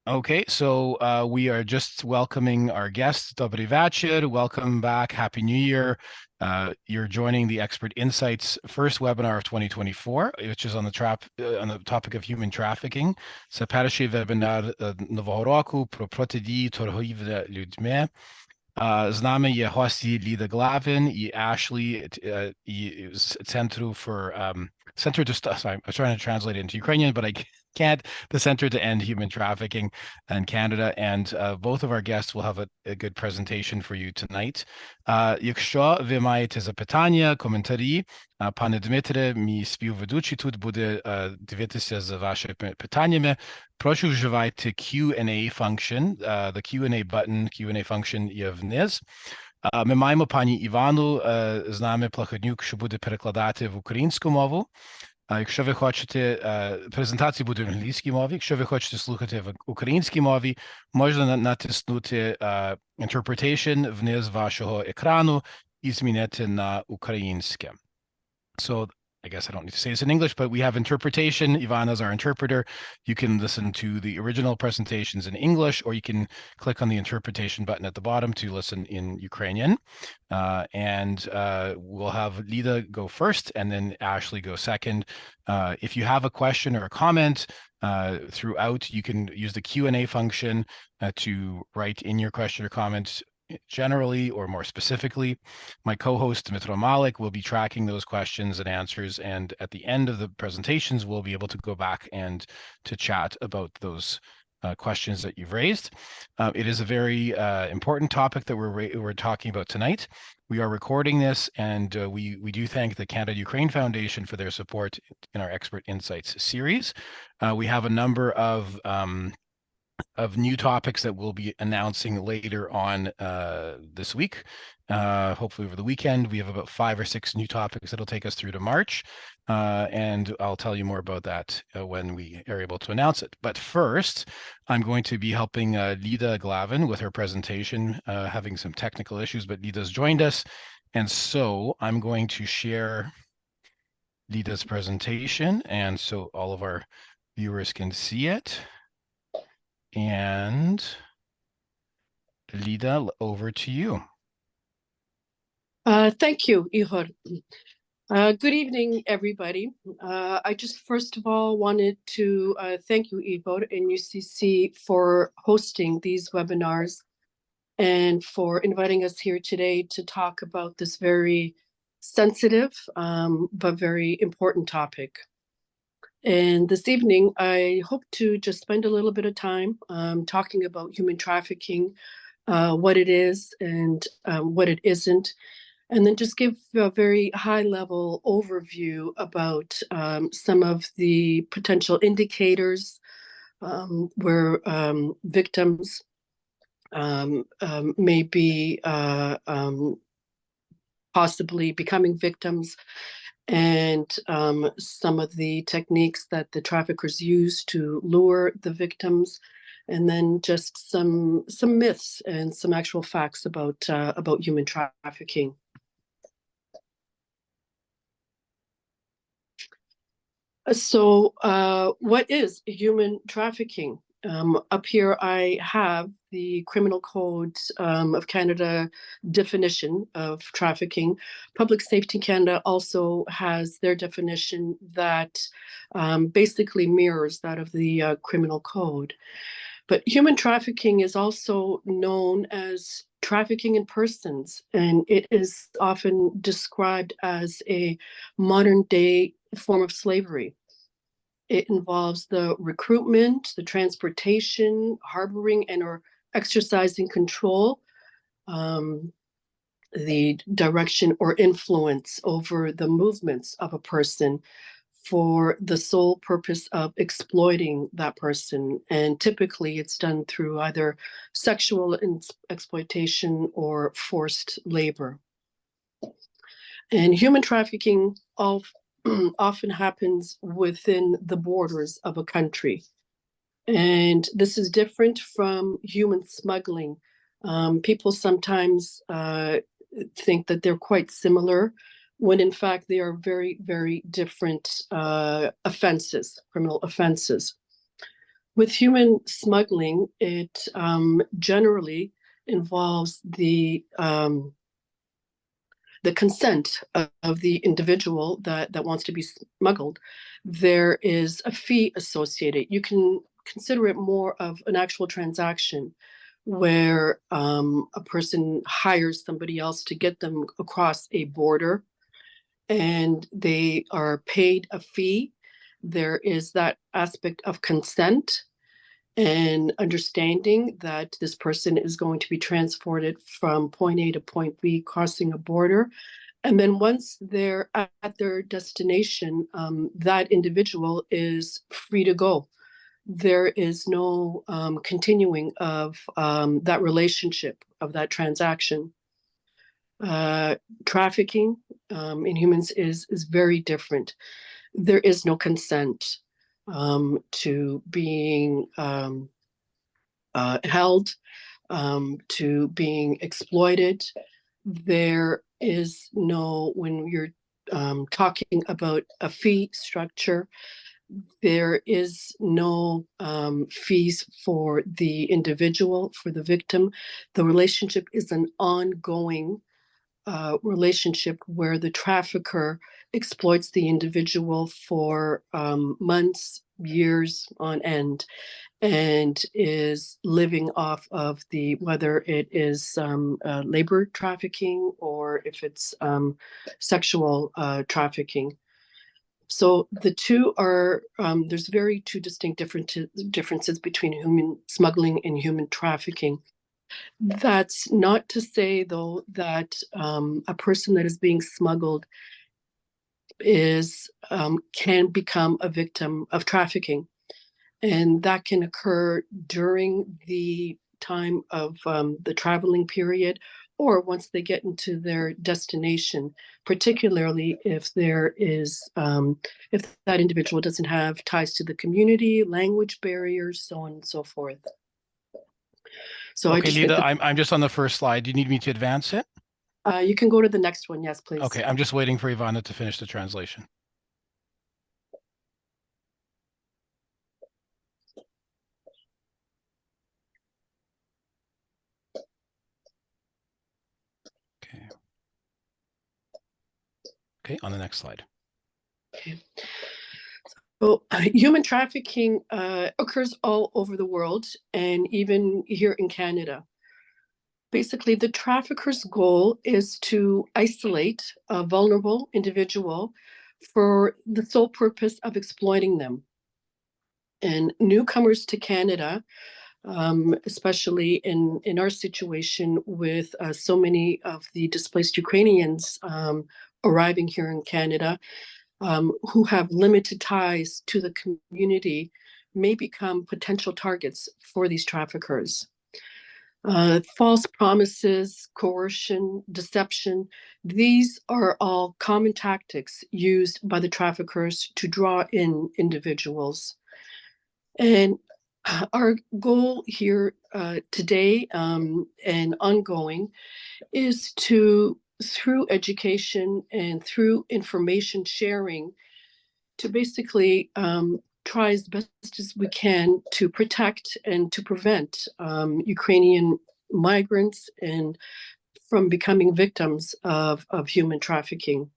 Okay, so we are just welcoming our guest, Dobry Večer. Welcome back. Happy New Year. You're joining the Expert Insights first webinar of 2024, which is on the topic of human trafficking. Це перший вебінар нового року про протидії торгівлі людьми. З нами є гості Lydia Glavin і Ashley з Центру for Center to sorry, I was trying to translate it into Ukrainian, but I can't. The Center to End Human Trafficking in Canada, and both of our guests will have a good presentation for you tonight. Якщо ви маєте запитання, коментарі, пане Дмитре, мій співведучий тут буде дивитися за вашими питаннями. Прошу вживайте Q&A function. The Q&A button, Q&A function є вниз. Ми маємо пані Івану з нами, Плахотнюк, що буде перекладати в українську мову. Якщо ви хочете, презентація буде в англійській мові. Якщо ви хочете слухати в українській мові, можна натиснути Interpretation вниз вашого екрану і змінити на українське. So I guess I don't need to say this in English, but we have interpretation. Ivana's our interpreter. You can listen to the original presentations in English, or you can click on the interpretation button at the bottom to listen in Ukrainian. We'll have Lydia go first and then Ashley go second. If you have a question or a comment throughout, you can use the Q&A function to write in your question or comment generally or more specifically. My co-host Dmitro Malik will be tracking those questions and answers, and at the end of the presentations we'll be able to go back and to chat about those questions that you've raised. It is a very important topic that we're talking about tonight. We are recording this, and we do thank the Canada-Ukraine Foundation for their support in our Expert Insights series. We have a number of new topics that we'll be announcing later on this week. Hopefully over the weekend. We have about 5 or 6 new topics that'll take us through to March. And I'll tell you more about that when we are able to announce it. But first, I'm going to be helping Lydia Glavin with her presentation, having some technical issues, but Lydia's joined us. And so I'm going to share Lydia's presentation, and so all of our viewers can see it. And Lydia, over to you. Thank you, Ihor. Good evening, everybody. I just first of all wanted to thank you, Ihor, and UCC for hosting these webinars and for inviting us here today to talk about this very sensitive but very important topic. And this evening, I hope to just spend a little bit of time talking about human trafficking, what it is and what it isn't, and then just give a very high-level overview about some of the potential indicators where victims may be possibly becoming victims, and some of the techniques that the traffickers use to lure the victims, and then just some myths and some actual facts about human trafficking. So what is human trafficking? Up here I have the Criminal Code of Canada definition of trafficking. Public Safety Canada also has their definition that basically mirrors that of the Criminal Code. But human trafficking is also known as trafficking in persons, and it is often described as a modern-day form of slavery. It involves the recruitment, the transportation, harboring, and or exercising control, the direction or influence over the movements of a person for the sole purpose of exploiting that person. And typically it's done through either sexual exploitation or forced labor. And human trafficking often happens within the borders of a country. And this is different from human smuggling. People sometimes think that they're quite similar, when in fact they are very, very different offenses, criminal offenses. With human smuggling, it generally involves the consent of the individual that wants to be smuggled. There is a fee associated. You can consider it more of an actual transaction where a person hires somebody else to get them across a border, and they are paid a fee. There is that aspect of consent and understanding that this person is going to be transported from point A to point B, crossing a border. And then once they're at their destination, that individual is free to go. There is no continuing of that relationship, of that transaction. Trafficking in humans is very different. There is no consent to being held, to being exploited. There is no, when you're talking about a fee structure, there is no fees for the individual, for the victim. The relationship is an ongoing relationship where the trafficker exploits the individual for months, years on end, and is living off of the, whether it is labor trafficking or if it's sexual trafficking. So the two are, there's very two distinct differences between human smuggling and human trafficking. That's not to say, though, that a person that is being smuggled is can become a victim of trafficking, and that can occur during the time of the traveling period, or once they get into their destination, particularly if there is if that individual doesn't have ties to the community, language barriers, so on and so forth. So okay, Lydia, I'm just on the first slide. Do you need me to advance it? You can go to the next one. Yes, please. Okay, I'm just waiting for Ivana to finish the translation. Okay. Okay, on the next slide. Okay. Well, human trafficking occurs all over the world, and even here in Canada. Basically, the trafficker's goal is to isolate a vulnerable individual for the sole purpose of exploiting them. And newcomers to Canada, especially in our situation with so many of the displaced Ukrainians arriving here in Canada, who have limited ties to the community, may become potential targets for these traffickers. False promises, coercion, deception, these are all common tactics used by the traffickers to draw in individuals. And our goal here today and ongoing is to, through education and through information sharing, to basically try as best as we can to protect and to prevent Ukrainian migrants and from becoming victims of human trafficking.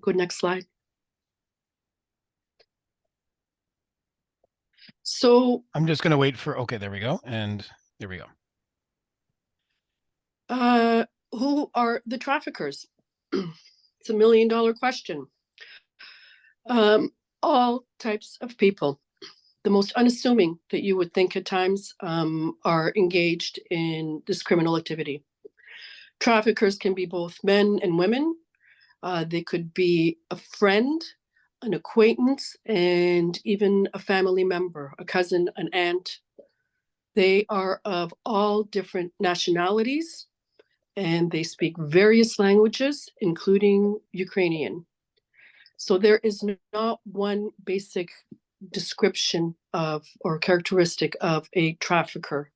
Go next slide. So I'm just going to wait for, okay, there we go. And there we go. Who are the traffickers? It's $1 million question. All types of people. The most unassuming that you would think at times are engaged in this criminal activity. Traffickers can be both men and women. They could be a friend, an acquaintance, and even a family member, a cousin, an aunt. They are of all different nationalities, and they speak various languages, including Ukrainian. So there is not one basic description of or characteristic of a trafficker.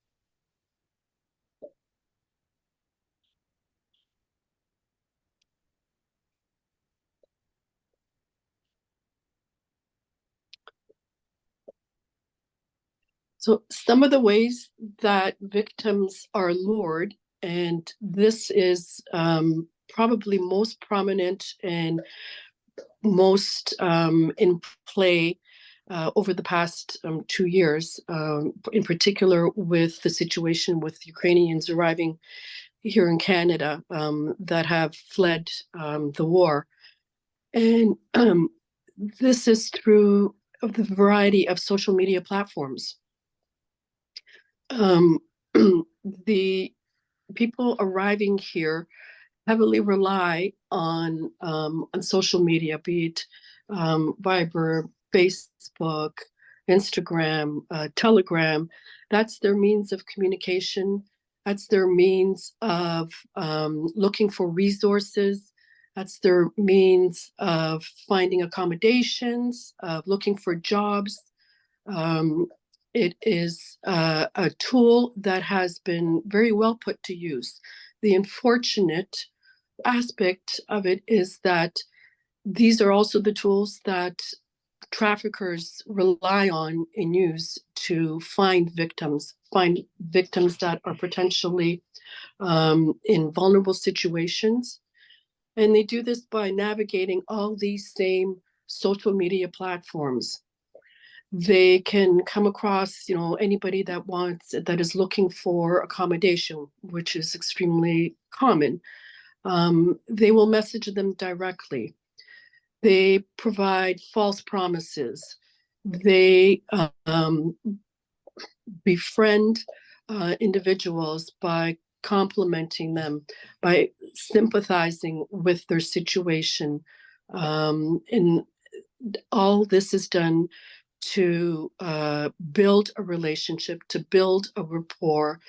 So some of the ways that victims are lured, and this is probably most prominent and most in play over the past 2 years, in particular with the situation with Ukrainians arriving here in Canada that have fled the war. And this is through the variety of social media platforms. The people arriving here heavily rely on social media, be it Viber, Facebook, Instagram, Telegram. That's their means of communication. That's their means of looking for resources. That's their means of finding accommodations, of looking for jobs. It is a tool that has been very well put to use. The unfortunate aspect of it is that these are also the tools that traffickers rely on and use to find victims that are potentially in vulnerable situations. And they do this by navigating all these same social media platforms. They can come across, anybody that is looking for accommodation, which is extremely common. They will message them directly. They provide false promises. They befriend individuals by complimenting them, by sympathizing with their situation. And all this is done to build a relationship, to build a rapport,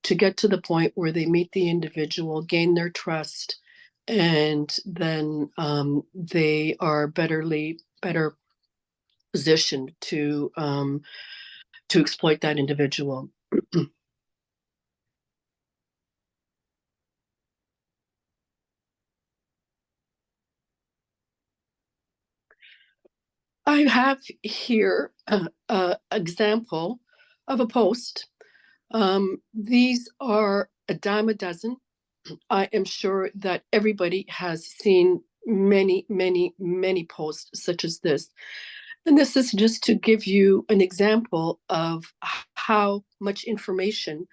to get to the point where they meet the individual, gain their trust, and then they are better positioned to exploit that individual. I have here an example of a post. These are a dime a dozen. I am sure that everybody has seen many, many, many posts such as this. And this is just to give you an example of how much information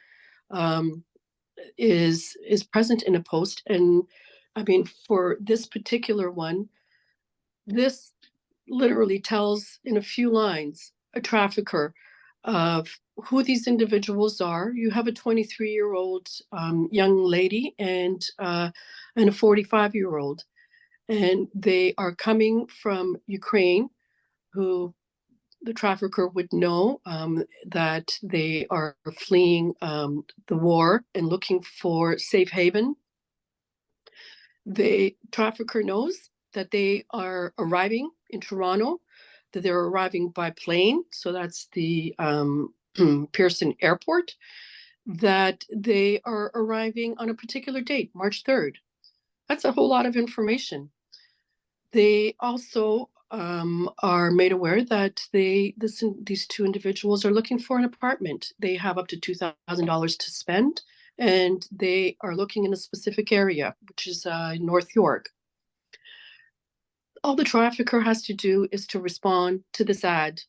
is present in a post. And I mean, for this particular one, this literally tells in a few lines a trafficker of who these individuals are. You have a 23-year-old young lady and a 45-year-old, and they are coming from Ukraine, who the trafficker would know that they are fleeing the war and looking for safe haven. The trafficker knows that they are arriving in Toronto, that they're arriving by plane, so that's the Pearson Airport, that they are arriving on a particular date, March 3rd. That's a whole lot of information. They also are made aware that these two individuals are looking for an apartment. They have up to $2,000 to spend, and they are looking in a specific area, which is North York. All the trafficker has to do is to respond to this ad,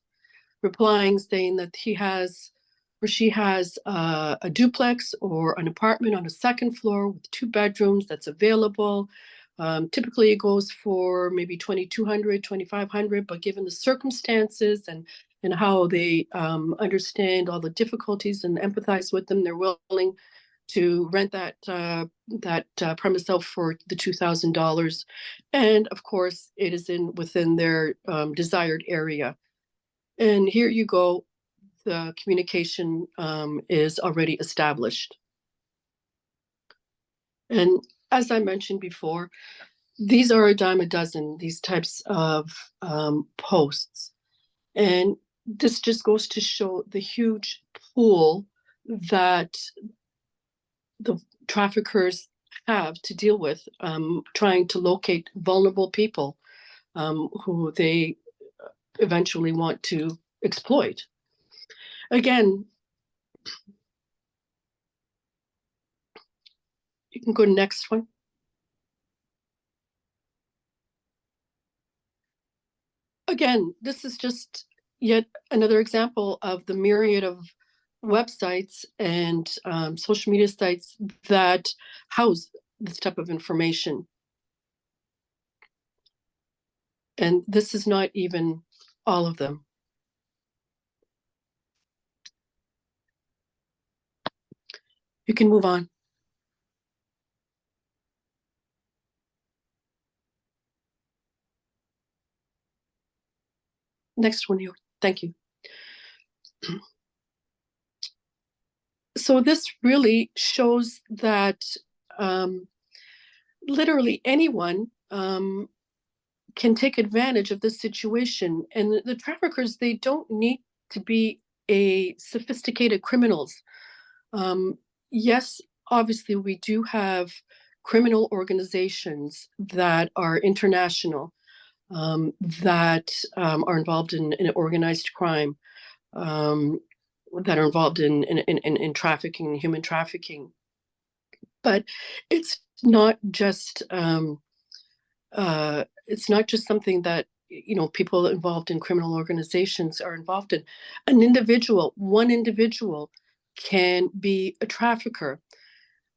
replying saying that he has or she has a duplex or an apartment on a second floor with 2 bedrooms that's available. Typically it goes for maybe $2,200, $2,500, but given the circumstances and how they understand all the difficulties and empathize with them, they're willing to rent that premise out for the $2,000, and of course it is within their desired area. And here you go, the communication is already established. And as I mentioned before, these are a dime a dozen, these types of posts. And this just goes to show the huge pool that the traffickers have to deal with, trying to locate vulnerable people who they eventually want to exploit. Again, you can go to next one. Again, this is just yet another example of the myriad of websites and social media sites that house this type of information. And this is not even all of them. You can move on. Next one, thank you. So this really shows that literally anyone can take advantage of this situation. And the traffickers, they don't need to be sophisticated criminals. Yes, obviously we do have criminal organizations that are international, that are involved in organized crime, that are involved in trafficking, human trafficking. But it's not just something that people involved in criminal organizations are involved in. One individual can be a trafficker.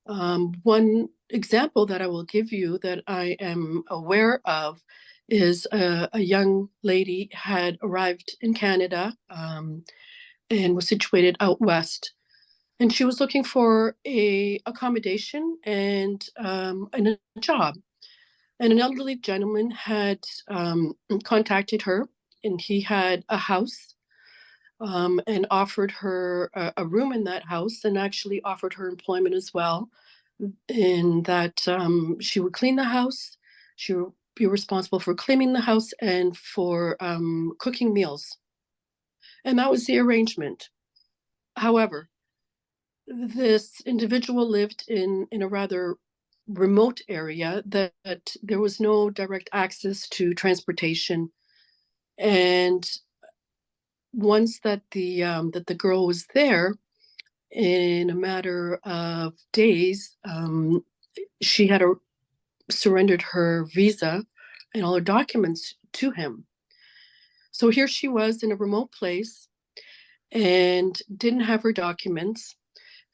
One example that I will give you that I am aware of is a young lady had arrived in Canada and was situated out west. And she was looking for a accommodation and a job. And an elderly gentleman had contacted her, and he had a house and offered her a room in that house, and actually offered her employment as well, in that she would clean the house, she would be responsible for cleaning the house and for cooking meals. And that was the arrangement. However, this individual lived in a rather remote area that there was no direct access to transportation. And once that the girl was there, in a matter of days, she had surrendered her visa and all her documents to him. So here she was in a remote place and didn't have her documents.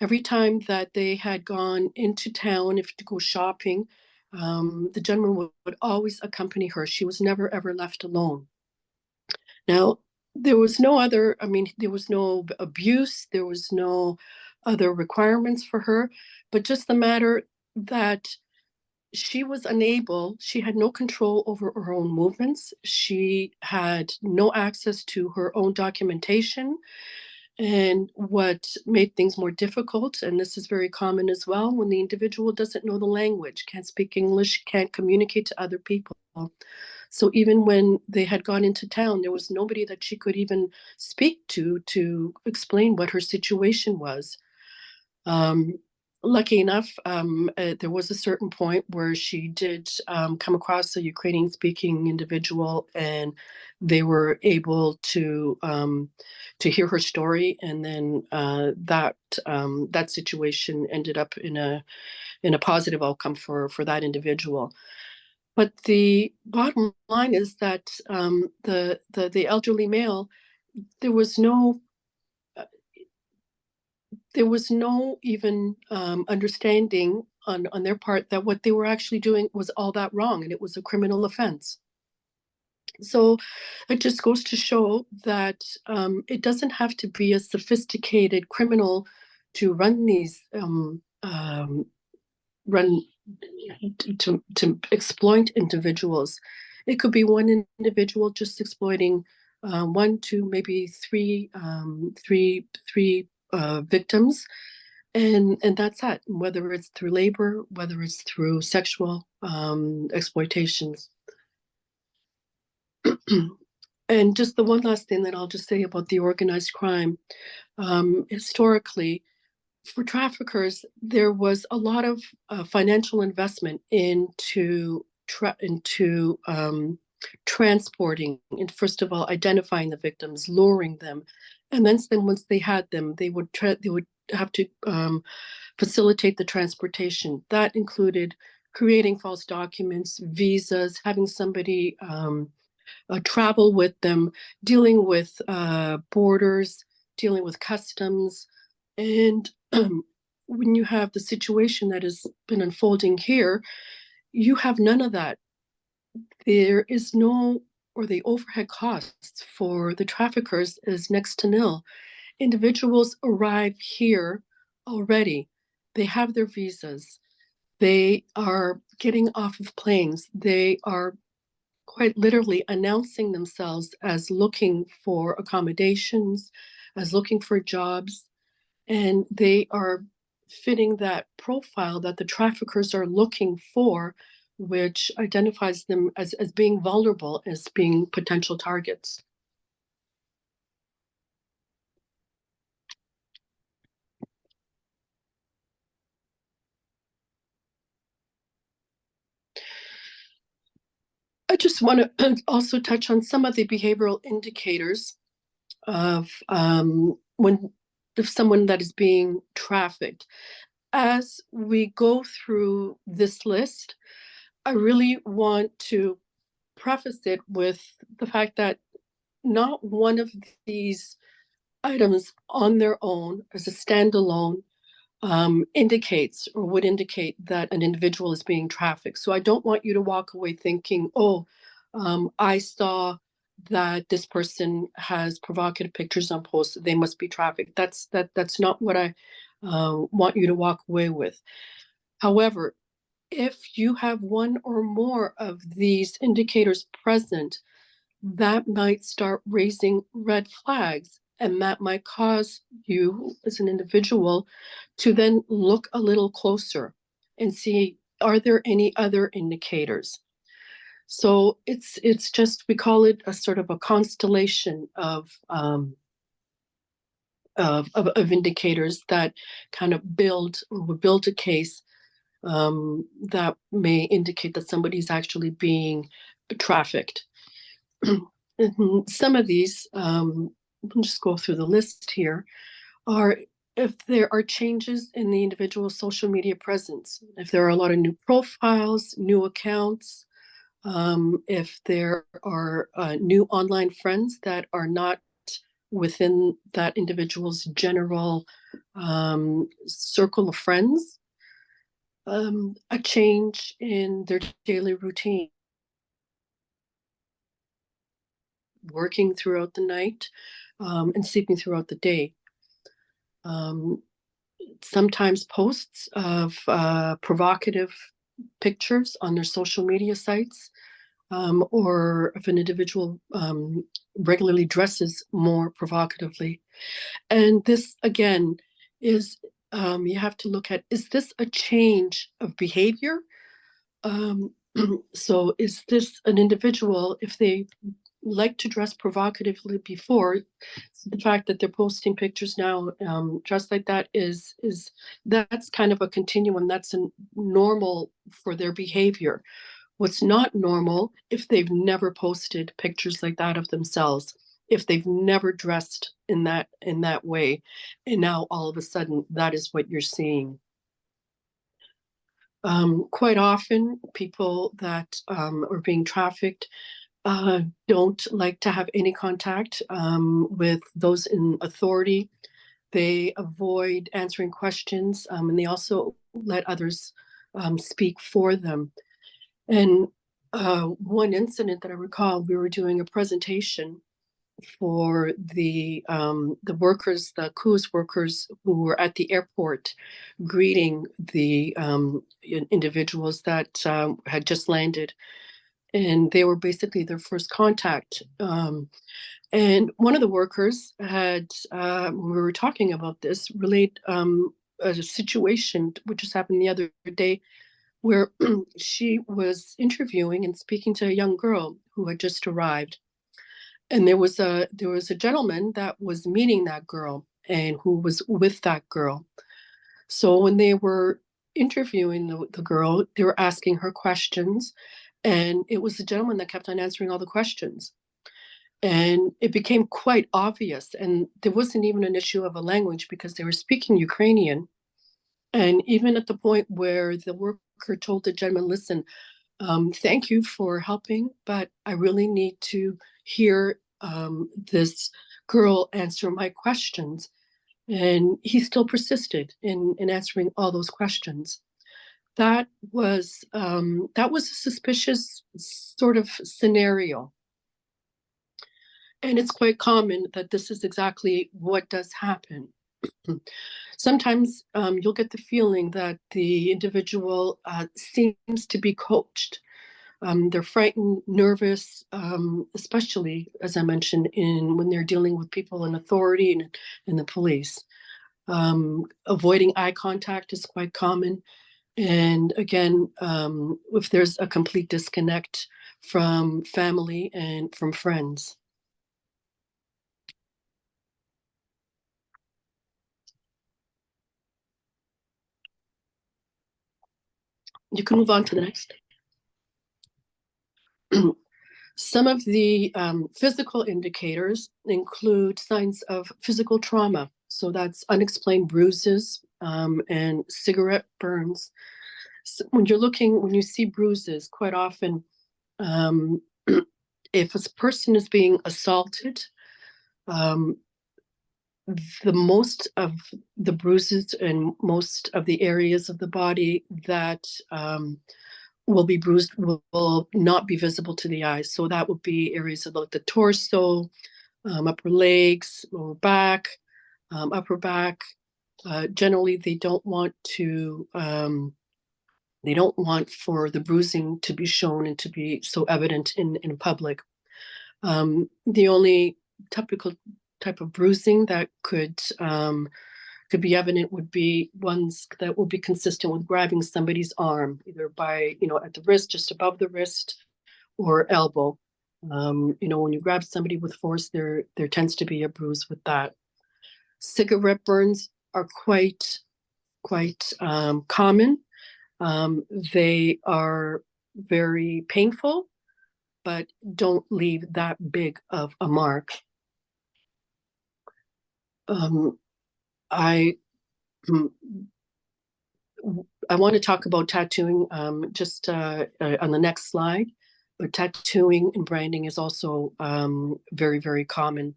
Every time that they had gone into town, if to go shopping, the gentleman would always accompany her. She was never, ever left alone. Now, there was no abuse, there was no other requirements for her, but just the matter that she had no control over her own movements. She had no access to her own documentation. And what made things more difficult, and this is very common as well, when the individual doesn't know the language, can't speak English, can't communicate to other people. So even when they had gone into town, there was nobody that she could even speak to explain what her situation was. Lucky enough, there was a certain point where she did come across a Ukrainian-speaking individual, and they were able to hear her story, and then that situation ended up in a positive outcome for that individual. But the bottom line is that the elderly male, there was no even understanding on their part that what they were actually doing was all that wrong, and it was a criminal offense. So it just goes to show that it doesn't have to be a sophisticated criminal to run these to exploit individuals. It could be one individual just exploiting one, two, maybe three victims, and that's that. Whether it's through labor, whether it's through sexual exploitations. And just the one last thing that I'll just say about the organized crime. Historically, for traffickers, there was a lot of financial investment into transporting, and first of all, identifying the victims, luring them, and then once they had them, they would have to facilitate the transportation. That included creating false documents, visas, having somebody travel with them, dealing with borders, dealing with customs. And when you have the situation that has been unfolding here, you have none of that. There is no, or the overhead costs for the traffickers is next to nil. Individuals arrive here already. They have their visas. They are getting off of planes. They are quite literally announcing themselves as looking for accommodations, as looking for jobs, and they are fitting that profile that the traffickers are looking for, which identifies them as being vulnerable, as being potential targets. I just want to also touch on some of the behavioral indicators of if someone that is being trafficked. As we go through this list, I really want to preface it with the fact that not one of these items on their own as a standalone indicates or would indicate that an individual is being trafficked. So I don't want you to walk away thinking, oh, I saw that this person has provocative pictures on posts, they must be trafficked. That's not what I want you to walk away with. However, if you have one or more of these indicators present, that might start raising red flags, and that might cause you as an individual to then look a little closer and see, are there any other indicators? So it's just, we call it a sort of a constellation of indicators that kind of build a case that may indicate that somebody's actually being trafficked. Some of these, we'll just go through the list here, are if there are changes in the individual's social media presence, if there are a lot of new profiles, new accounts, if there are new online friends that are not within that individual's general circle of friends, a change in their daily routine, working throughout the night and sleeping throughout the day. Sometimes posts of provocative pictures on their social media sites, or if an individual regularly dresses more provocatively. And this, again, is, you have to look at, is this a change of behavior? So is this an individual, if they like to dress provocatively before, the fact that they're posting pictures now dressed like that is that's kind of a continuum. That's normal for their behavior. What's not normal, if they've never posted pictures like that of themselves, if they've never dressed in that way, and now all of a sudden that is what you're seeing. Quite often, people that are being trafficked don't like to have any contact with those in authority. They avoid answering questions, and they also let others speak for them. And one incident that I recall, we were doing a presentation for the workers, the cruise workers who were at the airport greeting the individuals that had just landed. And they were basically their first contact. And one of the workers had, when we were talking about this, relayed a situation which just happened the other day, where she was interviewing and speaking to a young girl who had just arrived. And there was a gentleman that was meeting that girl and who was with that girl. So when they were interviewing the girl, they were asking her questions. And it was the gentleman that kept on answering all the questions. And it became quite obvious. And there wasn't even an issue of a language because they were speaking Ukrainian. And even at the point where the worker told the gentleman, listen, thank you for helping, but I really need to hear this girl answer my questions. And he still persisted in answering all those questions. That was a suspicious sort of scenario. And it's quite common that this is exactly what does happen. Sometimes you'll get the feeling that the individual seems to be coached. They're frightened, nervous, especially, as I mentioned, when they're dealing with people in authority and the police. Avoiding eye contact is quite common. And again, if there's a complete disconnect from family and from friends. You can move on to the next. Some of the physical indicators include signs of physical trauma. So that's unexplained bruises and cigarette burns. So when you see bruises, quite often, if a person is being assaulted, the most of the bruises and most of the areas of the body that will be bruised will not be visible to the eyes. So that would be areas of the torso, upper legs, lower back, upper back. Generally, they don't want for the bruising to be shown and to be so evident in public. The only typical type of bruising that could be evident would be ones that will be consistent with grabbing somebody's arm, either by, at the wrist, just above the wrist, or elbow. When you grab somebody with force, there tends to be a bruise with that. Cigarette burns are quite common. They are very painful, but don't leave that big of a mark. I want to talk about tattooing just on the next slide, but tattooing and branding is also very, very common.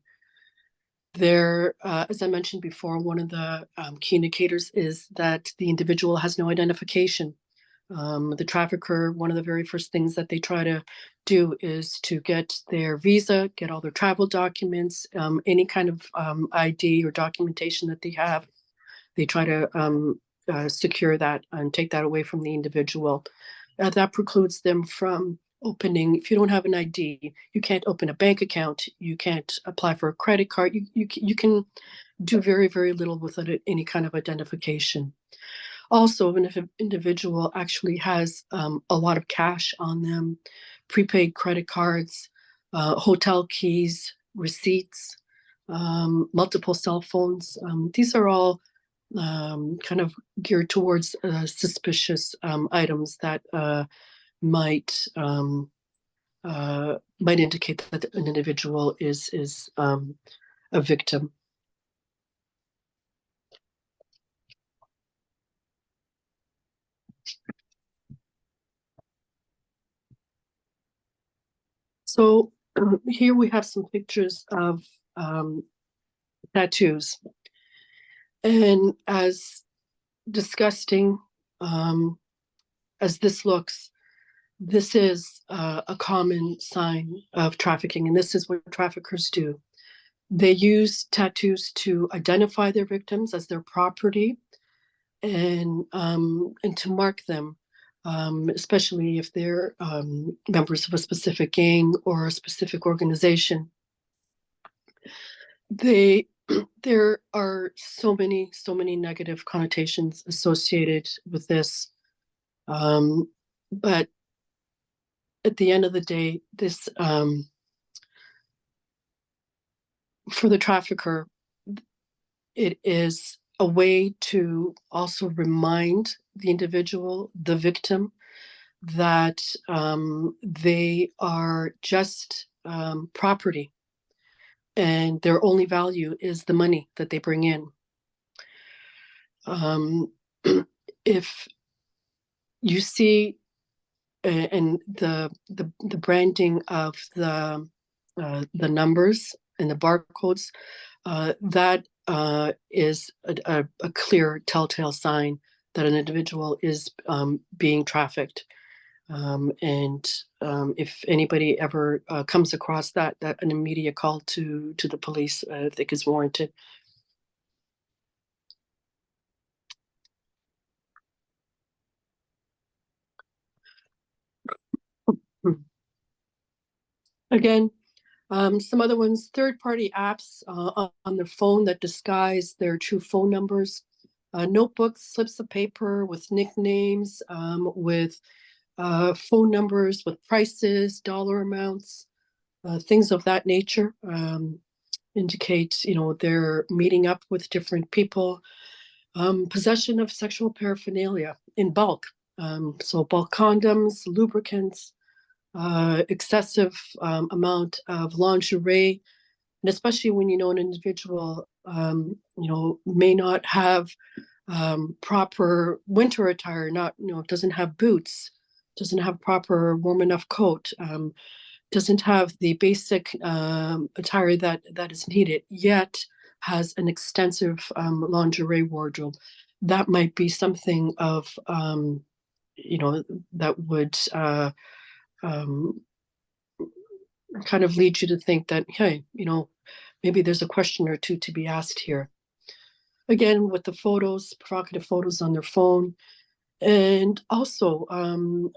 There, as I mentioned before, one of the key indicators is that the individual has no identification. The trafficker, one of the very first things that they try to do is to get their visa, get all their travel documents, any kind of ID or documentation that they have. They try to secure that and take that away from the individual. That precludes them from opening. If you don't have an ID, you can't open a bank account. You can't apply for a credit card. You can do very, very little without any kind of identification. Also, if an individual actually has a lot of cash on them, prepaid credit cards, hotel keys, receipts, multiple cell phones, these are all kind of geared towards suspicious items that might indicate that an individual is a victim. So here we have some pictures of tattoos. And as disgusting as this looks, this is a common sign of trafficking, and this is what traffickers do. They use tattoos to identify their victims as their property and to mark them, especially if they're members of a specific gang or a specific organization. There are so many negative connotations associated with this, but at the end of the day, this for the trafficker, it is a way to also remind the individual, the victim, that they are just property, and their only value is the money that they bring in. If you see, and the branding of the numbers and the barcodes, that is a clear telltale sign that an individual is being trafficked. If anybody ever comes across that an immediate call to the police, I think, is warranted. Again, some other ones, third-party apps on their phone that disguise their true phone numbers, notebooks, slips of paper with nicknames, with phone numbers, with prices, dollar amounts, things of that nature, indicate, they're meeting up with different people. Possession of sexual paraphernalia in bulk, so bulk condoms, lubricants, excessive amount of lingerie, and especially when an individual may not have proper winter attire, doesn't have boots, doesn't have proper warm enough coat, doesn't have the basic attire that is needed, yet has an extensive lingerie wardrobe. That might be something of that would kind of lead you to think that, hey, maybe there's a question or two to be asked here. Again, with the photos, provocative photos on their phone, and also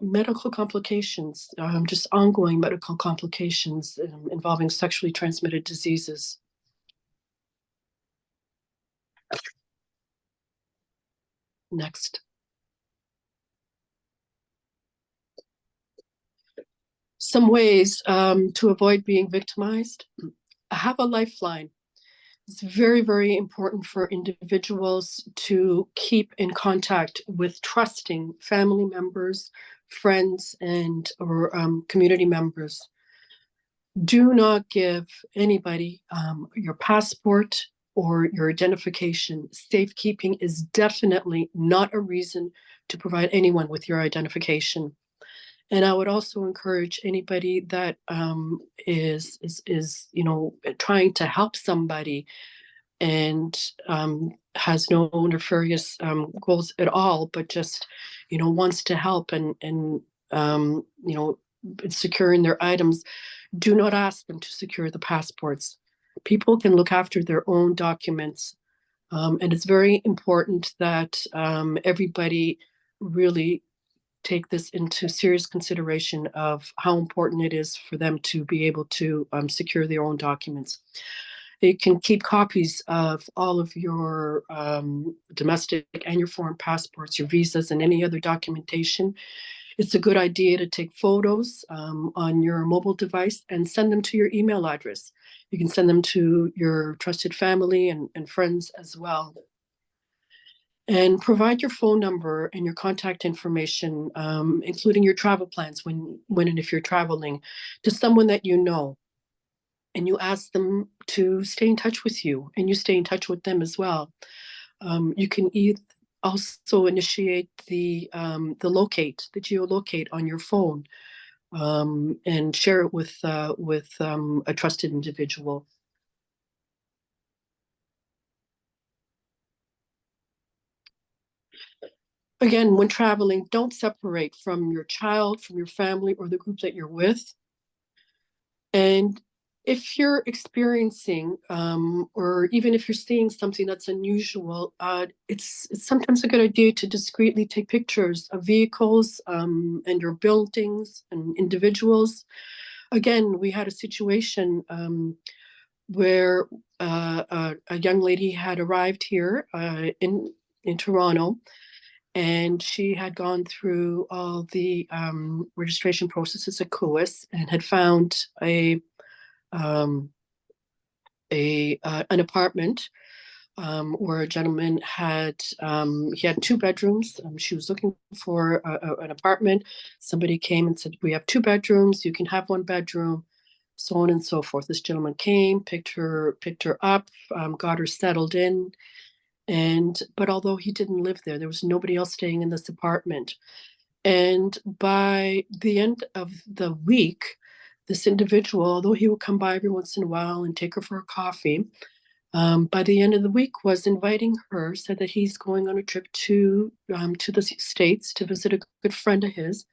medical complications, just ongoing medical complications involving sexually transmitted diseases. Next. Some ways to avoid being victimized. Have a lifeline. It's very, very important for individuals to keep in contact with trusting family members, friends, or community members. Do not give anybody your passport or your identification. Safekeeping is definitely not a reason to provide anyone with your identification. And I would also encourage anybody that is trying to help somebody and has no nefarious goals at all, but just wants to help and securing their items. Do not ask them to secure the passports. People can look after their own documents, and it's very important that everybody really take this into serious consideration of how important it is for them to be able to secure their own documents. You can keep copies of all of your domestic and your foreign passports, your visas, and any other documentation. It's a good idea to take photos on your mobile device and send them to your email address. You can send them to your trusted family and friends as well. And provide your phone number and your contact information, including your travel plans when and if you're traveling, to someone that you know. And you ask them to stay in touch with you, and you stay in touch with them as well. You can also initiate the geolocate on your phone, and share it with a trusted individual. Again, when traveling, don't separate from your child, from your family, or the group that you're with. And if you're experiencing, or even if you're seeing something that's unusual, it's sometimes a good idea to discreetly take pictures of vehicles and your buildings and individuals. Again, we had a situation where a young lady had arrived here in Toronto, and she had gone through all the registration processes at COIS and had found an apartment where a gentleman had, he had 2 bedrooms. She was looking for an apartment. Somebody came and said, we have 2 bedrooms, you can have 1 bedroom, so on and so forth. This gentleman came, picked her up, got her settled in. But although he didn't live there, there was nobody else staying in this apartment. And by the end of the week, this individual, although he would come by every once in a while and take her for a coffee, by the end of the week was inviting her, said that he's going on a trip to the States to visit a good friend of his,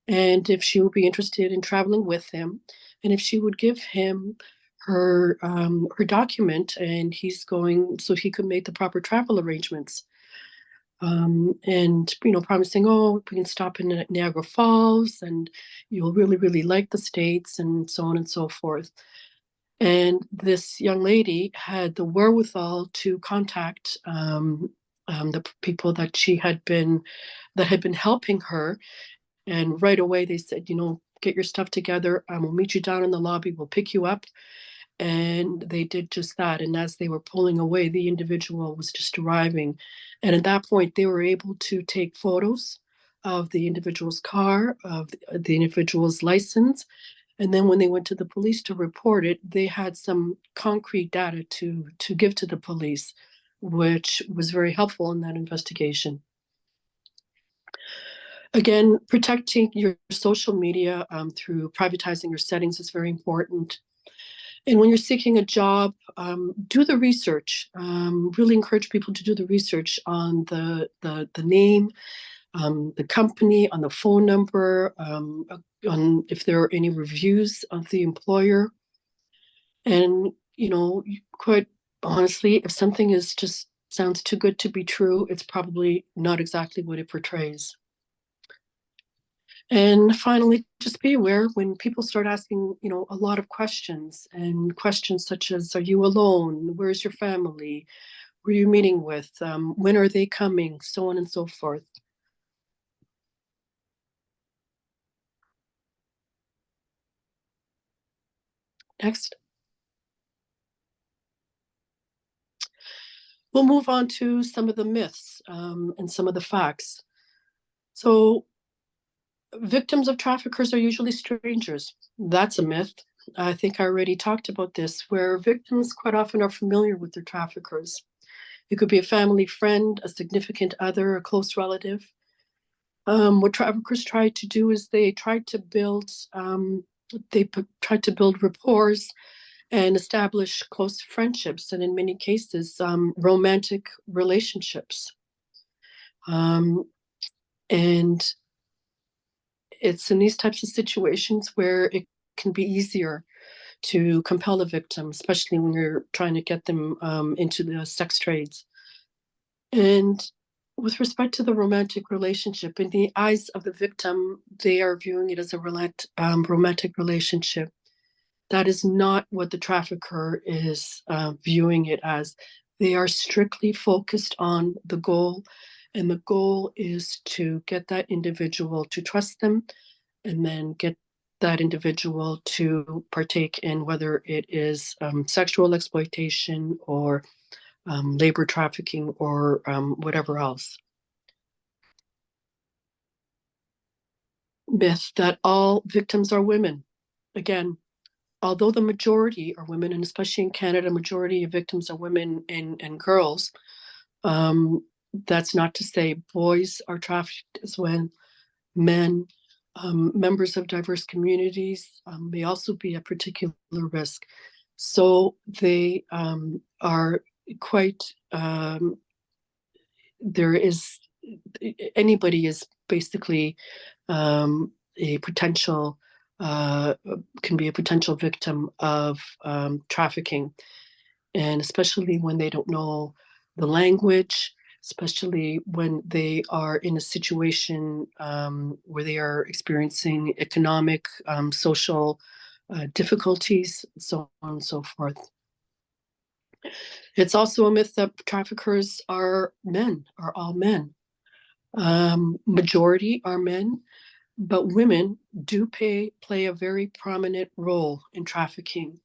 and if she would be interested in traveling with him, and if she would give him her document, and he's going so he could make the proper travel arrangements. And promising, oh, we can stop in Niagara Falls, and you'll really, really like the States, and so on and so forth. And this young lady had the wherewithal to contact the people that had been helping her. And right away they said, get your stuff together. We'll meet you down in the lobby. We'll pick you up. And they did just that. And as they were pulling away, the individual was just arriving. And at that point, they were able to take photos of the individual's car, of the individual's license. And then when they went to the police to report it, they had some concrete data to give to the police, which was very helpful in that investigation. Again, protecting your social media through privatizing your settings is very important. And when you're seeking a job, do the research. Really encourage people to do the research on the name, the company, on the phone number, on if there are any reviews of the employer. And, quite honestly, if something is just sounds too good to be true, it's probably not exactly what it portrays. And finally, just be aware when people start asking, a lot of questions, and questions such as, are you alone? Where's your family? Who are you meeting with? When are they coming? So on and so forth. Next. We'll move on to some of the myths and some of the facts. So victims of traffickers are usually strangers. That's a myth. I think I already talked about this, where victims quite often are familiar with their traffickers. It could be a family friend, a significant other, a close relative. What traffickers try to do is they try to build rapport and establish close friendships, and in many cases, romantic relationships. And it's in these types of situations where it can be easier to compel a victim, especially when you're trying to get them into the sex trades. And with respect to the romantic relationship, in the eyes of the victim, they are viewing it as a romantic relationship. That is not what the trafficker is viewing it as. They are strictly focused on the goal, and the goal is to get that individual to trust them, and then get that individual to partake in whether it is sexual exploitation or labor trafficking or whatever else. Myth that all victims are women. Again, although the majority are women, and especially in Canada, majority of victims are women and girls, that's not to say boys are trafficked as well. Men, members of diverse communities may also be at particular risk. So they are quite, anybody is basically a potential, can be a potential victim of trafficking. And especially when they don't know the language, especially when they are in a situation where they are experiencing economic, social difficulties, so on and so forth. It's also a myth that traffickers are men, are all men. Majority are men, but women do play a very prominent role in trafficking.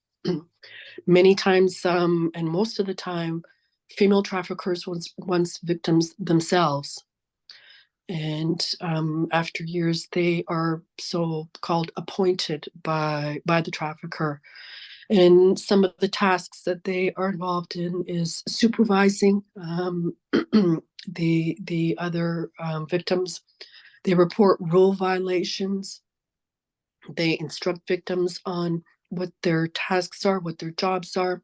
Many times, and most of the time, female traffickers were once victims themselves. And after years, they are so-called appointed by the trafficker. And some of the tasks that they are involved in is supervising the other victims. They report rule violations. They instruct victims on what their tasks are, what their jobs are.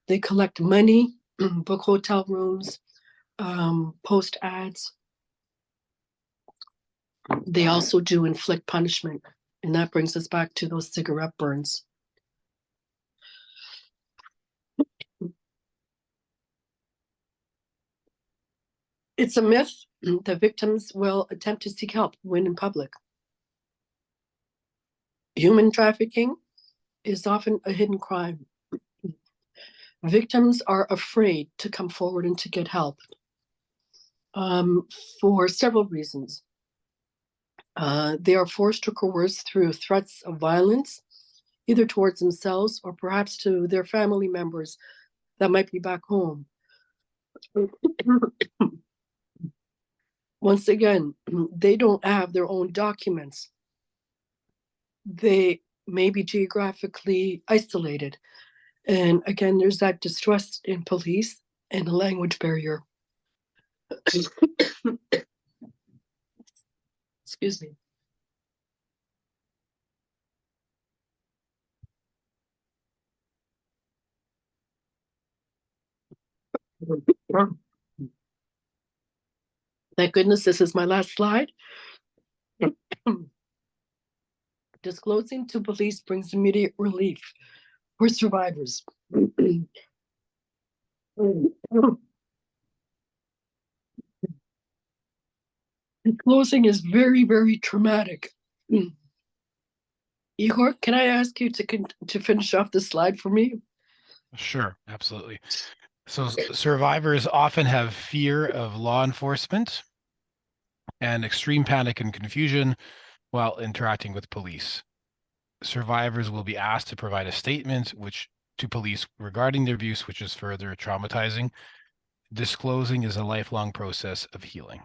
They collect money, book hotel rooms, post ads. They also do inflict punishment. And that brings us back to those cigarette burns. It's a myth that victims will attempt to seek help when in public. Human trafficking is often a hidden crime. Victims are afraid to come forward and to get help for several reasons. They are forced or coerced through threats of violence, either towards themselves or perhaps to their family members that might be back home. Once again, they don't have their own documents. They may be geographically isolated. And again, there's that distrust in police and a language barrier. Excuse me. Thank goodness this is my last slide. Disclosing to police brings immediate relief for survivors. Disclosing is very, very traumatic. Igor, can I ask you to finish off the slide for me? Sure, absolutely. So survivors often have fear of law enforcement and extreme panic and confusion while interacting with police. Survivors will be asked to provide a statement to police regarding their abuse, which is further traumatizing. Disclosing is a lifelong process of healing.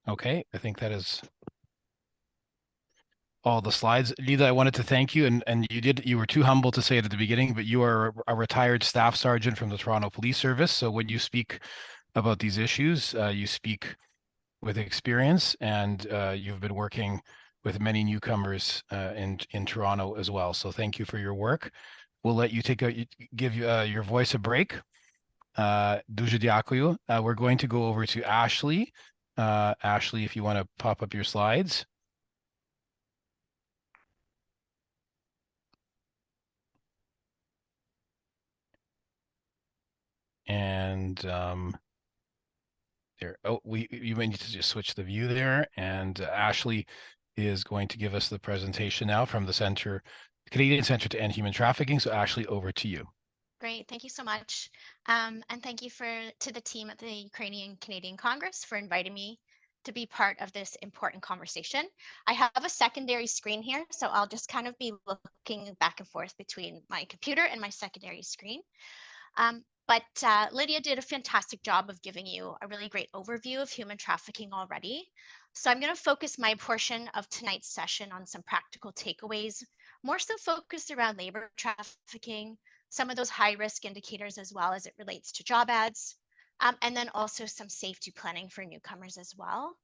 Okay, I think that is all the slides. Lydia, I wanted to thank you, and you were too humble to say it at the beginning, but you are a retired staff sergeant from the Toronto Police Service. So when you speak about these issues, you speak with experience, and you've been working with many newcomers in Toronto as well. So thank you for your work. We'll let you give your voice a break. Дуже дякую. We're going to go over to Ashley. Ashley, if you want to pop up your slides. And there, you may need to just switch the view there. And Ashley is going to give us the presentation now from the Canadian Centre to End Human Trafficking. So Ashley, over to you. Great, thank you so much. And thank you to the team at the Ukrainian Canadian Congress for inviting me to be part of this important conversation. I have a secondary screen here, so I'll just kind of be looking back and forth between my computer and my secondary screen. But Lydia did a fantastic job of giving you a really great overview of human trafficking already. So I'm going to focus my portion of tonight's session on some practical takeaways, more so focused around labor trafficking, some of those high risk indicators as well as it relates to job ads, and then also some safety planning for newcomers as well.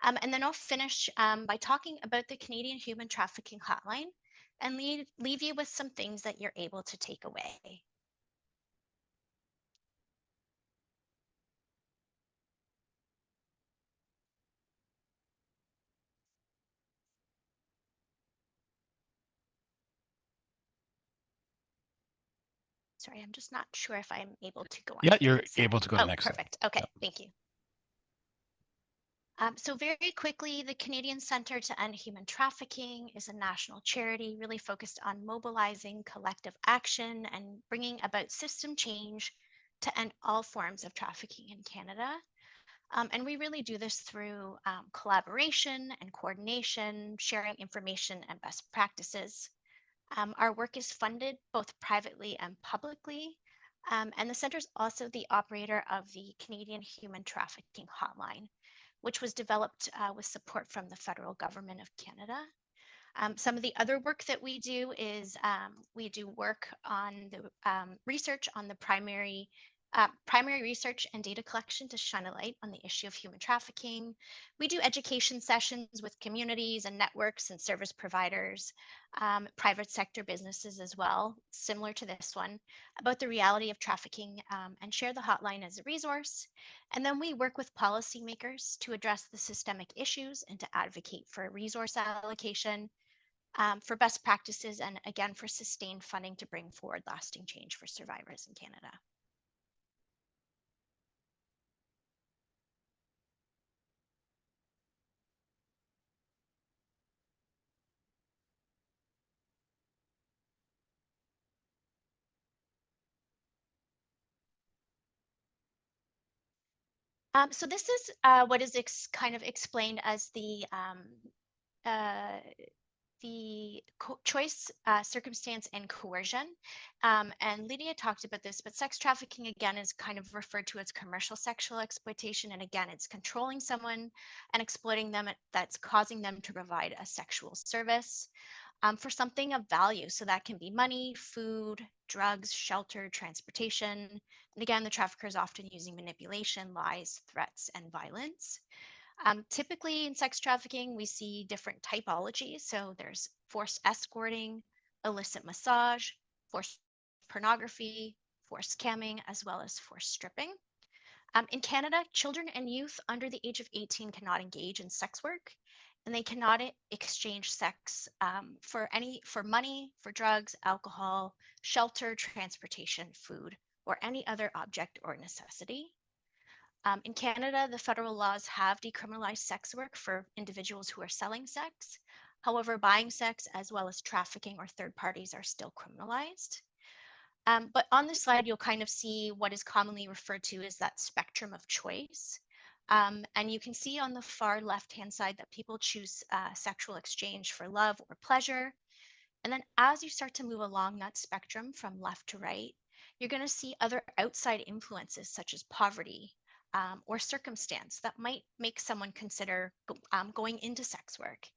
And then I'll finish by talking about the Canadian Human Trafficking Hotline and leave you with some things that you're able to take away. Sorry, I'm just not sure if I'm able to go on. Yeah, you're able to go to the next perfect. slide. Okay, Yeah. thank you. So very quickly, the Canadian Centre to End Human Trafficking is a national charity really focused on mobilizing collective action and bringing about system change to end all forms of trafficking in Canada. And we really do this through collaboration and coordination, sharing information and best practices. Our work is funded both privately and publicly. And the center is also the operator of the Canadian Human Trafficking Hotline, which was developed with support from the federal government of Canada. Some of the other work that we do is we do work on the research on the primary research and data collection to shine a light on the issue of human trafficking. We do education sessions with communities and networks and service providers, private sector businesses as well, similar to this one, about the reality of trafficking, and share the hotline as a resource. And then we work with policymakers to address the systemic issues and to advocate for resource allocation, for best practices, and again, for sustained funding to bring forward lasting change for survivors in Canada. So this is what is kind of explained as the choice, circumstance, and coercion. And Lydia talked about this, but sex trafficking, again, is kind of referred to as commercial sexual exploitation. And again, it's controlling someone and exploiting them that's causing them to provide a sexual service for something of value. So that can be money, food, drugs, shelter, transportation. And again, the trafficker is often using manipulation, lies, threats, and violence. Typically in sex trafficking, we see different typologies. So there's forced escorting, illicit massage, forced pornography, forced camming, as well as forced stripping. In Canada, children and youth under the age of 18 cannot engage in sex work, and they cannot exchange sex for money, for drugs, alcohol, shelter, transportation, food, or any other object or necessity. In Canada, the federal laws have decriminalized sex work for individuals who are selling sex. However, buying sex as well as trafficking or third parties are still criminalized. But on this slide, you'll kind of see what is commonly referred to as that spectrum of choice. And you can see on the far left-hand side that people choose sexual exchange for love or pleasure. And then as you start to move along that spectrum from left to right, you're going to see other outside influences such as poverty or circumstance that might make someone consider going into sex work.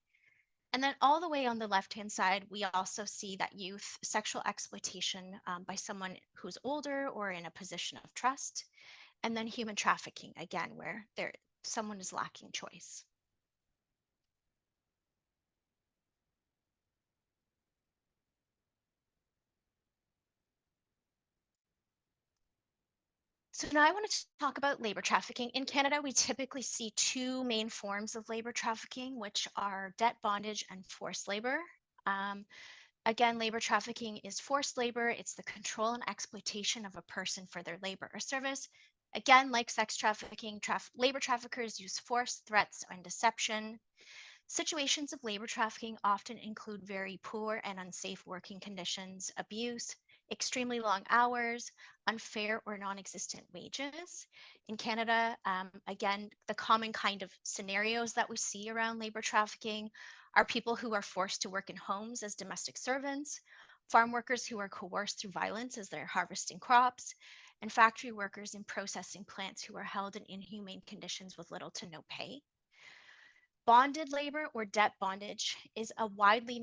And then all the way on the left-hand side, we also see that youth sexual exploitation by someone who's older or in a position of trust. And then human trafficking, again, where someone is lacking choice. So now I want to talk about labor trafficking. In Canada, we typically see two main forms of labor trafficking, which are debt bondage and forced labor. Again, labor trafficking is forced labor. It's the control and exploitation of a person for their labor or service. Again, like sex trafficking, labor traffickers use force, threats, and deception. Situations of labor trafficking often include very poor and unsafe working conditions, abuse, extremely long hours, unfair or non-existent wages. In Canada, again, the common kind of scenarios that we see around labor trafficking are people who are forced to work in homes as domestic servants, farm workers who are coerced through violence as they're harvesting crops, and factory workers in processing plants who are held in inhumane conditions with little to no pay. Bonded labor or debt bondage is a widely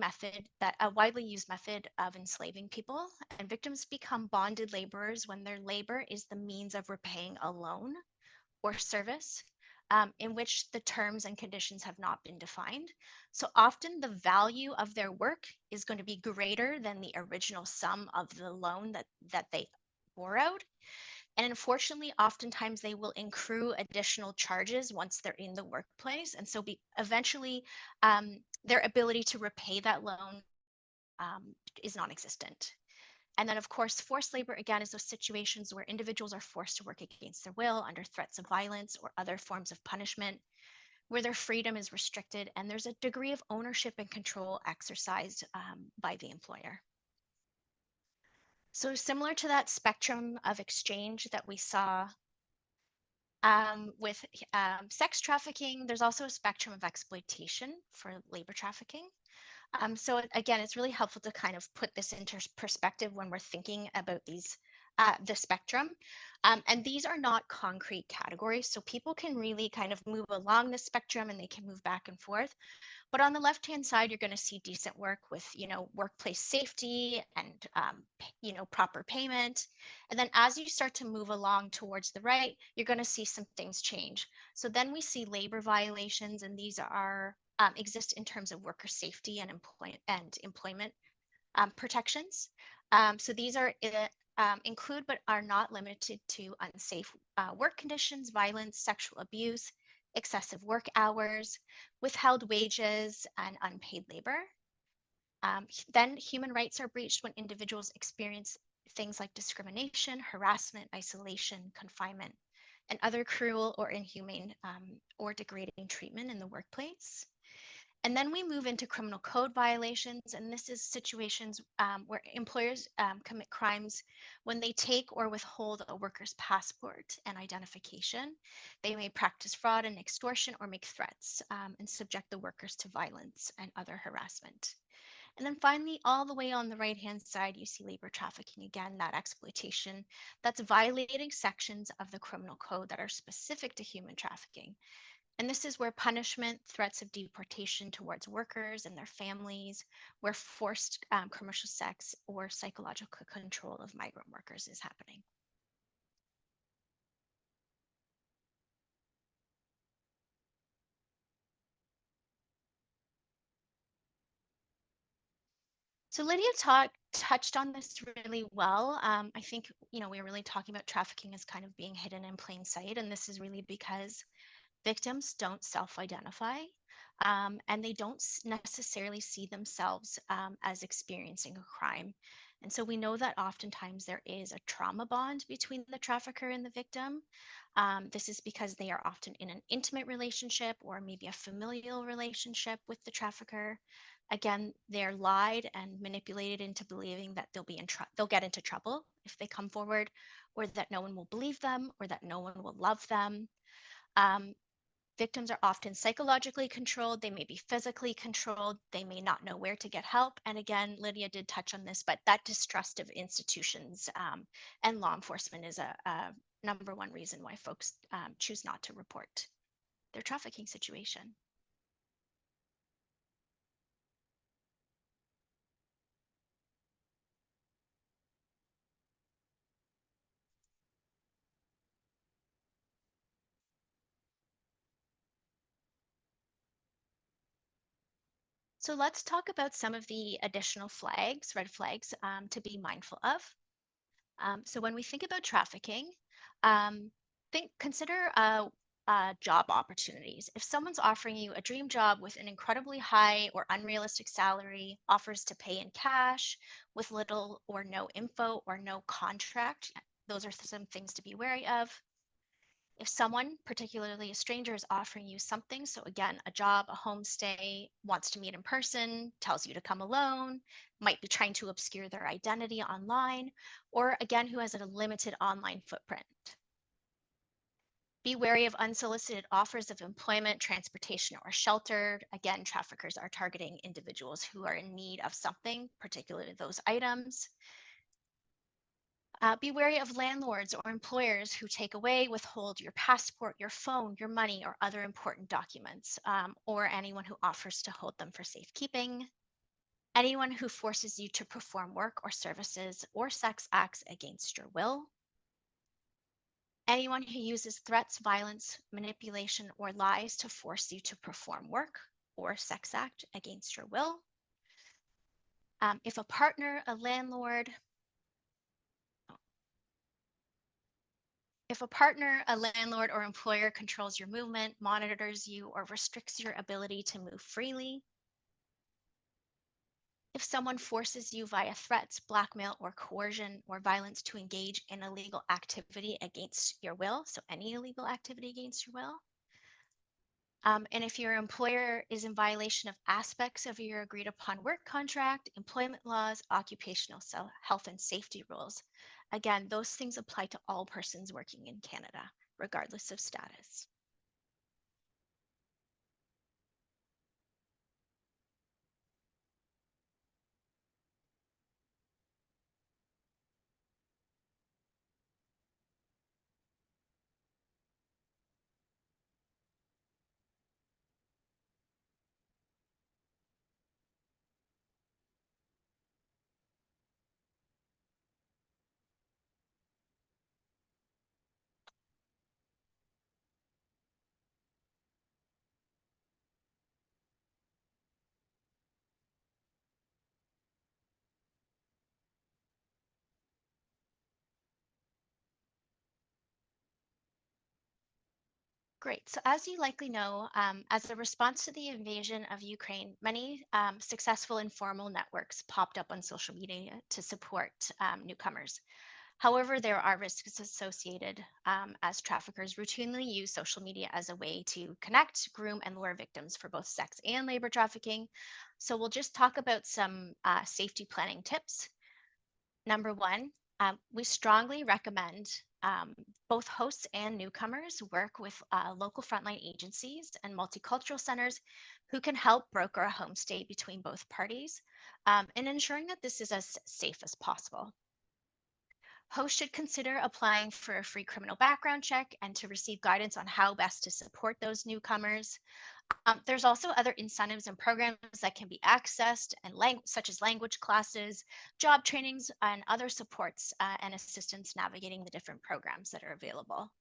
used method of enslaving people, and victims become bonded laborers when their labor is the means of repaying a loan or service in which the terms and conditions have not been defined. So often the value of their work is going to be greater than the original sum of the loan that they borrowed. And unfortunately, oftentimes they will accrue additional charges once they're in the workplace. And so eventually their ability to repay that loan is non-existent. And then, of course, forced labor, again, is those situations where individuals are forced to work against their will under threats of violence or other forms of punishment, where their freedom is restricted and there's a degree of ownership and control exercised by the employer. So similar to that spectrum of exchange that we saw With sex trafficking, there's also a spectrum of exploitation for labor trafficking. So again, it's really helpful to kind of put this into perspective when we're thinking about these, the spectrum. And these are not concrete categories. So people can really kind of move along the spectrum and they can move back and forth. But on the left-hand side, you're going to see decent work with, workplace safety and, proper payment. And then as you start to move along towards the right, you're going to see some things change. So then we see labor violations, and these are exist in terms of worker safety and employment protections. So these are include but are not limited to unsafe work conditions, violence, sexual abuse, excessive work hours, withheld wages, and unpaid labor. Then human rights are breached when individuals experience things like discrimination, harassment, isolation, confinement, and other cruel or inhumane or degrading treatment in the workplace. And then we move into criminal code violations, and this is situations where employers commit crimes when they take or withhold a worker's passport and identification. They may practice fraud and extortion or make threats and subject the workers to violence and other harassment. And then finally, all the way on the right-hand side, you see labor trafficking again, that exploitation that's violating sections of the criminal code that are specific to human trafficking. And this is where punishment, threats of deportation towards workers and their families, where forced commercial sex or psychological control of migrant workers is happening. So Lydia touched on this really well. I think, we're really talking about trafficking as kind of being hidden in plain sight. And this is really because victims don't self-identify and they don't necessarily see themselves as experiencing a crime. And so we know that oftentimes there is a trauma bond between the trafficker and the victim. This is because they are often in an intimate relationship or maybe a familial relationship with the trafficker. Again, they're lied and manipulated into believing that they'll get into trouble if they come forward, or that no one will believe them, or that no one will love them. Victims are often psychologically controlled. They may be physically controlled. They may not know where to get help. And again, Lydia did touch on this, but that distrust of institutions and law enforcement is a number one reason why folks choose not to report their trafficking situation. So let's talk about some of the additional flags, red flags, to be mindful of. So when we think about trafficking, consider job opportunities. If someone's offering you a dream job with an incredibly high or unrealistic salary, offers to pay in cash with little or no info or no contract, those are some things to be wary of. If someone, particularly a stranger, is offering you something, so again, a job, a homestay, wants to meet in person, tells you to come alone, might be trying to obscure their identity online, or again, who has a limited online footprint. Be wary of unsolicited offers of employment, transportation, or shelter. Again, traffickers are targeting individuals who are in need of something, particularly those items. Be wary of landlords or employers who take away, withhold your passport, your phone, your money, or other important documents, or anyone who offers to hold them for safekeeping. Anyone who forces you to perform work or services or sex acts against your will. Anyone who uses threats, violence, manipulation, or lies to force you to perform work or sex act against your will. If a partner, a landlord, or employer controls your movement, monitors you, or restricts your ability to move freely. If someone forces you via threats, blackmail, or coercion or violence to engage in illegal activity against your will, so any illegal activity against your will. And if your employer is in violation of aspects of your agreed upon work contract, employment laws, occupational health and safety rules. Again, those things apply to all persons working in Canada, regardless of status. Great. So as you likely know, as a response to the invasion of Ukraine, many successful informal networks popped up on social media to support newcomers. However, there are risks associated as traffickers routinely use social media as a way to connect, groom, and lure victims for both sex and labor trafficking. So we'll just talk about some safety planning tips. Number one, we strongly recommend both hosts and newcomers work with local frontline agencies and multicultural centers who can help broker a homestay between both parties and ensuring that this is as safe as possible. Hosts should consider applying for a free criminal background check and to receive guidance on how best to support those newcomers. There's also other incentives and programs that can be accessed, and such as language classes, job trainings, and other supports and assistance navigating the different programs that are available.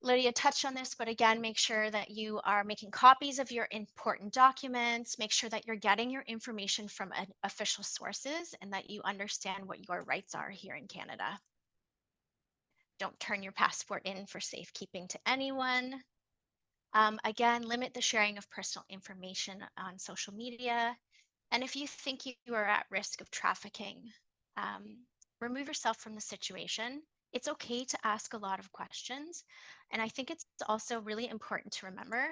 Lydia touched on this, but again, make sure that you are making copies of your important documents, make sure that you're getting your information from official sources and that you understand what your rights are here in Canada. Don't turn your passport in for safekeeping to anyone. Again, limit the sharing of personal information on social media. And if you think you are at risk of trafficking, remove yourself from the situation. It's okay to ask a lot of questions. And I think it's also really important to remember,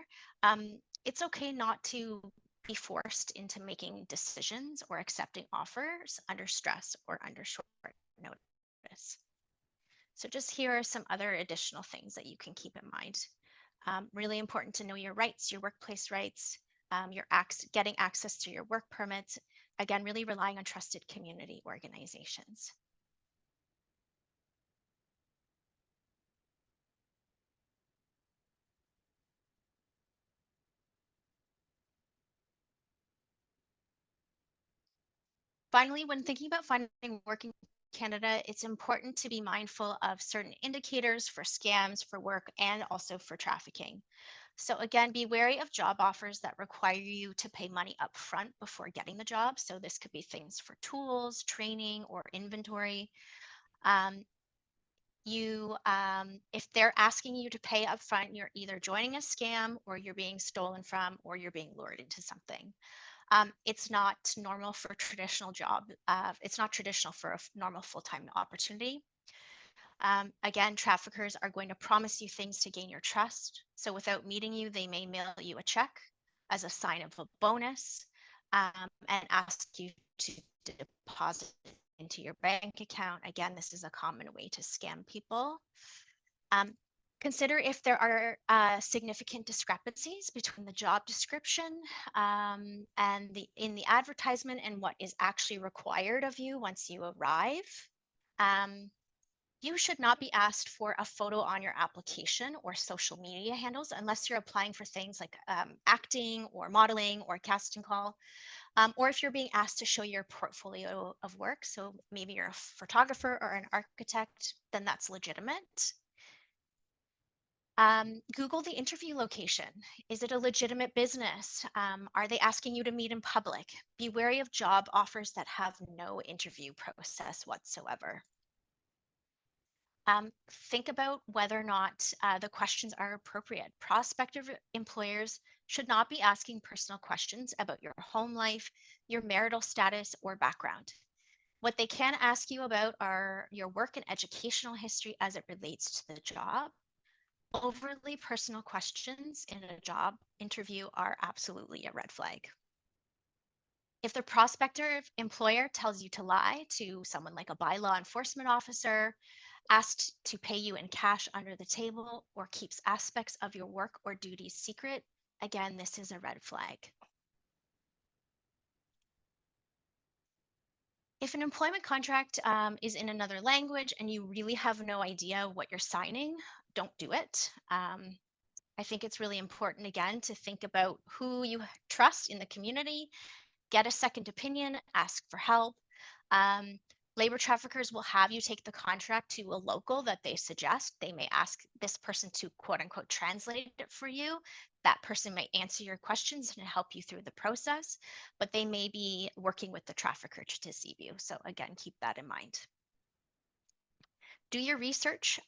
it's okay not to be forced into making decisions or accepting offers under stress or under short notice. So just here are some other additional things that you can keep in mind. Really important to know your rights, your workplace rights, getting access to your work permits. Again, really relying on trusted community organizations. Finally, when thinking about finding work in Canada, it's important to be mindful of certain indicators for scams, for work, and also for trafficking. So again, be wary of job offers that require you to pay money up front before getting the job. So this could be things for tools, training, or inventory. If they're asking you to pay up front, you're either joining a scam or you're being stolen from or you're being lured into something. It's not normal for traditional job. It's not traditional for a normal full-time opportunity. Again, traffickers are going to promise you things to gain your trust. So without meeting you, they may mail you a check as a sign of a bonus and ask you to deposit into your bank account. Again, this is a common way to scam people. Consider if there are significant discrepancies between the job description and in the advertisement and what is actually required of you once you arrive. You should not be asked for a photo on your application or social media handles unless you're applying for things like acting or modeling or casting call, or if you're being asked to show your portfolio of work. So maybe you're a photographer or an architect, then that's legitimate. Google the interview location. Is it a legitimate business? Are they asking you to meet in public? Be wary of job offers that have no interview process whatsoever. Think about whether or not the questions are appropriate. Prospective employers should not be asking personal questions about your home life, your marital status, or background. What they can ask you about are your work and educational history as it relates to the job. Overly personal questions in a job interview are absolutely a red flag. If the prospective employer tells you to lie to someone like a bylaw enforcement officer, asked to pay you in cash under the table, or keeps aspects of your work or duties secret, again, this is a red flag. If an employment contract is in another language and you really have no idea what you're signing, don't do it. I think it's really important, again, to think about who you trust in the community, get a second opinion, ask for help. Labor traffickers will have you take the contract to a local that they suggest. They may ask this person to quote unquote translate it for you. That person may answer your questions and help you through the process, but they may be working with the trafficker to deceive you. So again, keep that in mind. Do your research.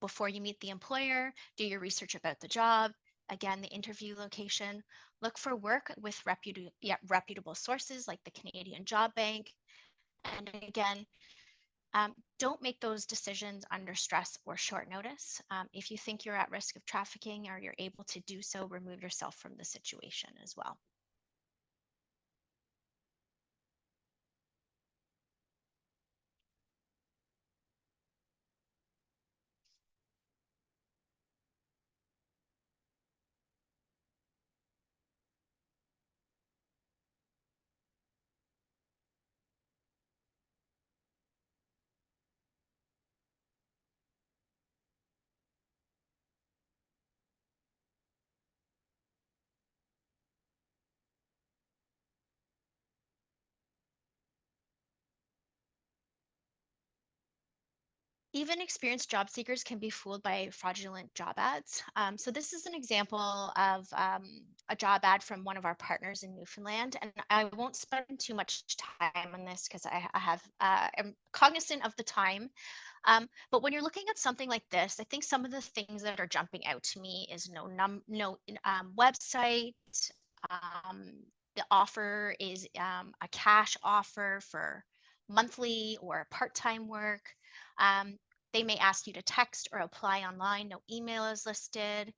Before you meet the employer, do your research about the job. Again, the interview location. Look for work with reputable sources like the Canadian Job Bank. And again, don't make those decisions under stress or short notice. If you think you're at risk of trafficking or you're able to do so, remove yourself from the situation as well. Even experienced job seekers can be fooled by fraudulent job ads. So this is an example of a job ad from one of our partners in Newfoundland, and I won't spend too much time on this because I'm cognizant of the time. But when you're looking at something like this, I think some of the things that are jumping out to me is no website. The offer is a cash offer for monthly or part-time work. They may ask you to text or apply online. No email is listed.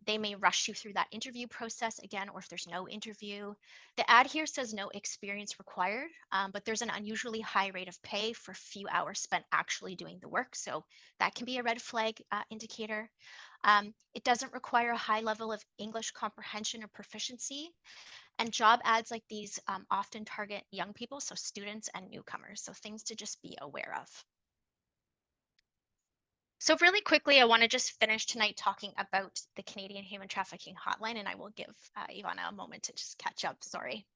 They may rush you through that interview process again, or if there's no interview. The ad here says no experience required, but there's an unusually high rate of pay for few hours spent actually doing the work. So that can be a red flag indicator. It doesn't require a high level of English comprehension or proficiency. And job ads like these often target young people, so students and newcomers. So things to just be aware of. So really quickly, I want to just finish tonight talking about the Canadian Human Trafficking Hotline, and I will give Ivana a moment to just catch up. Sorry.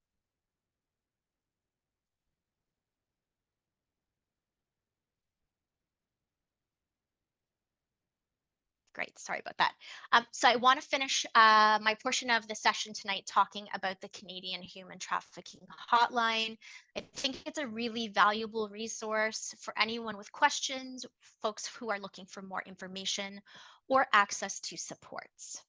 Great, sorry about that. So I want to finish my portion of the session tonight talking about the Canadian Human Trafficking Hotline. I think it's a really valuable resource for anyone with questions, folks who are looking for more information or access to supports.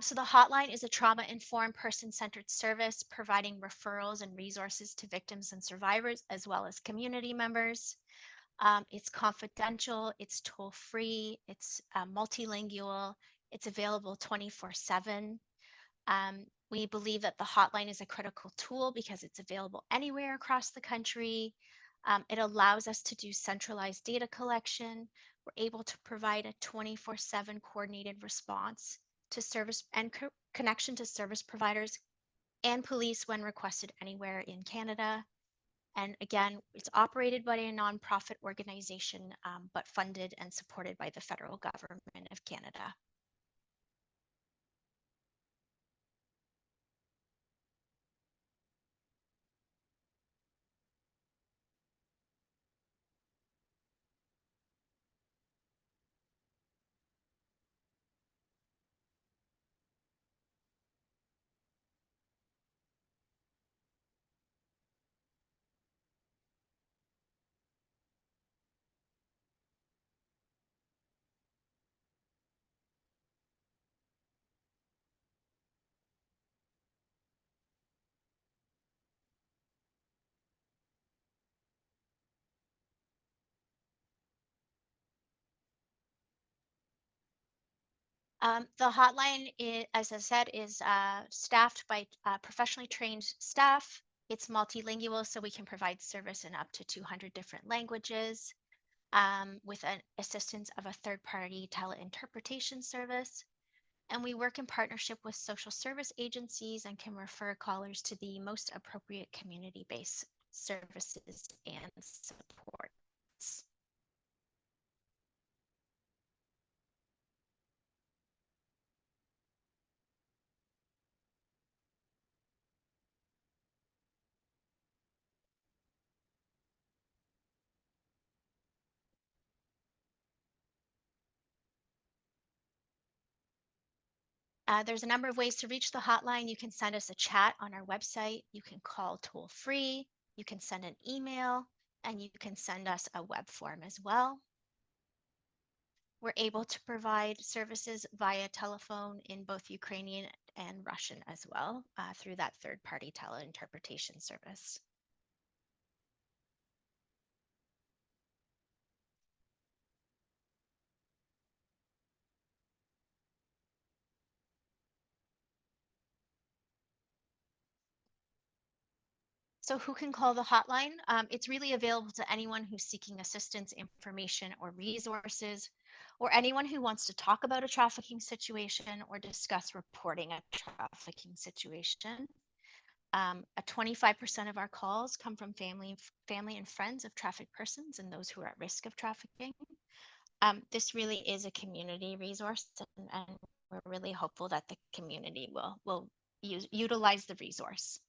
So the hotline is a trauma-informed, person-centered service providing referrals and resources to victims and survivors, as well as community members. It's confidential, it's toll-free, it's multilingual, it's available 24/7. We believe that the hotline is a critical tool because it's available anywhere across the country. It allows us to do centralized data collection. We're able to provide a 24/7 coordinated response to service and connection to service providers and police when requested anywhere in Canada. And again, it's operated by a nonprofit organization, but funded and supported by the federal government of Canada. The hotline, as I said, is staffed by professionally trained staff. It's multilingual, so we can provide service in up to 200 different languages with an assistance of a third-party teleinterpretation service. And we work in partnership with social service agencies and can refer callers to the most appropriate community-based services and supports. There's a number of ways to reach the hotline. You can send us a chat on our website. You can call toll free. You can send an email, and you can send us a web form as well. We're able to provide services via telephone in both Ukrainian and Russian as well through that third-party teleinterpretation service. So who can call the hotline? It's really available to anyone who's seeking assistance, information, or resources, or anyone who wants to talk about a trafficking situation or discuss reporting a trafficking situation. 25% of our calls come from family and friends of trafficked persons and those who are at risk of trafficking. This really is a community resource, and we're really hopeful that the community will utilize the resource.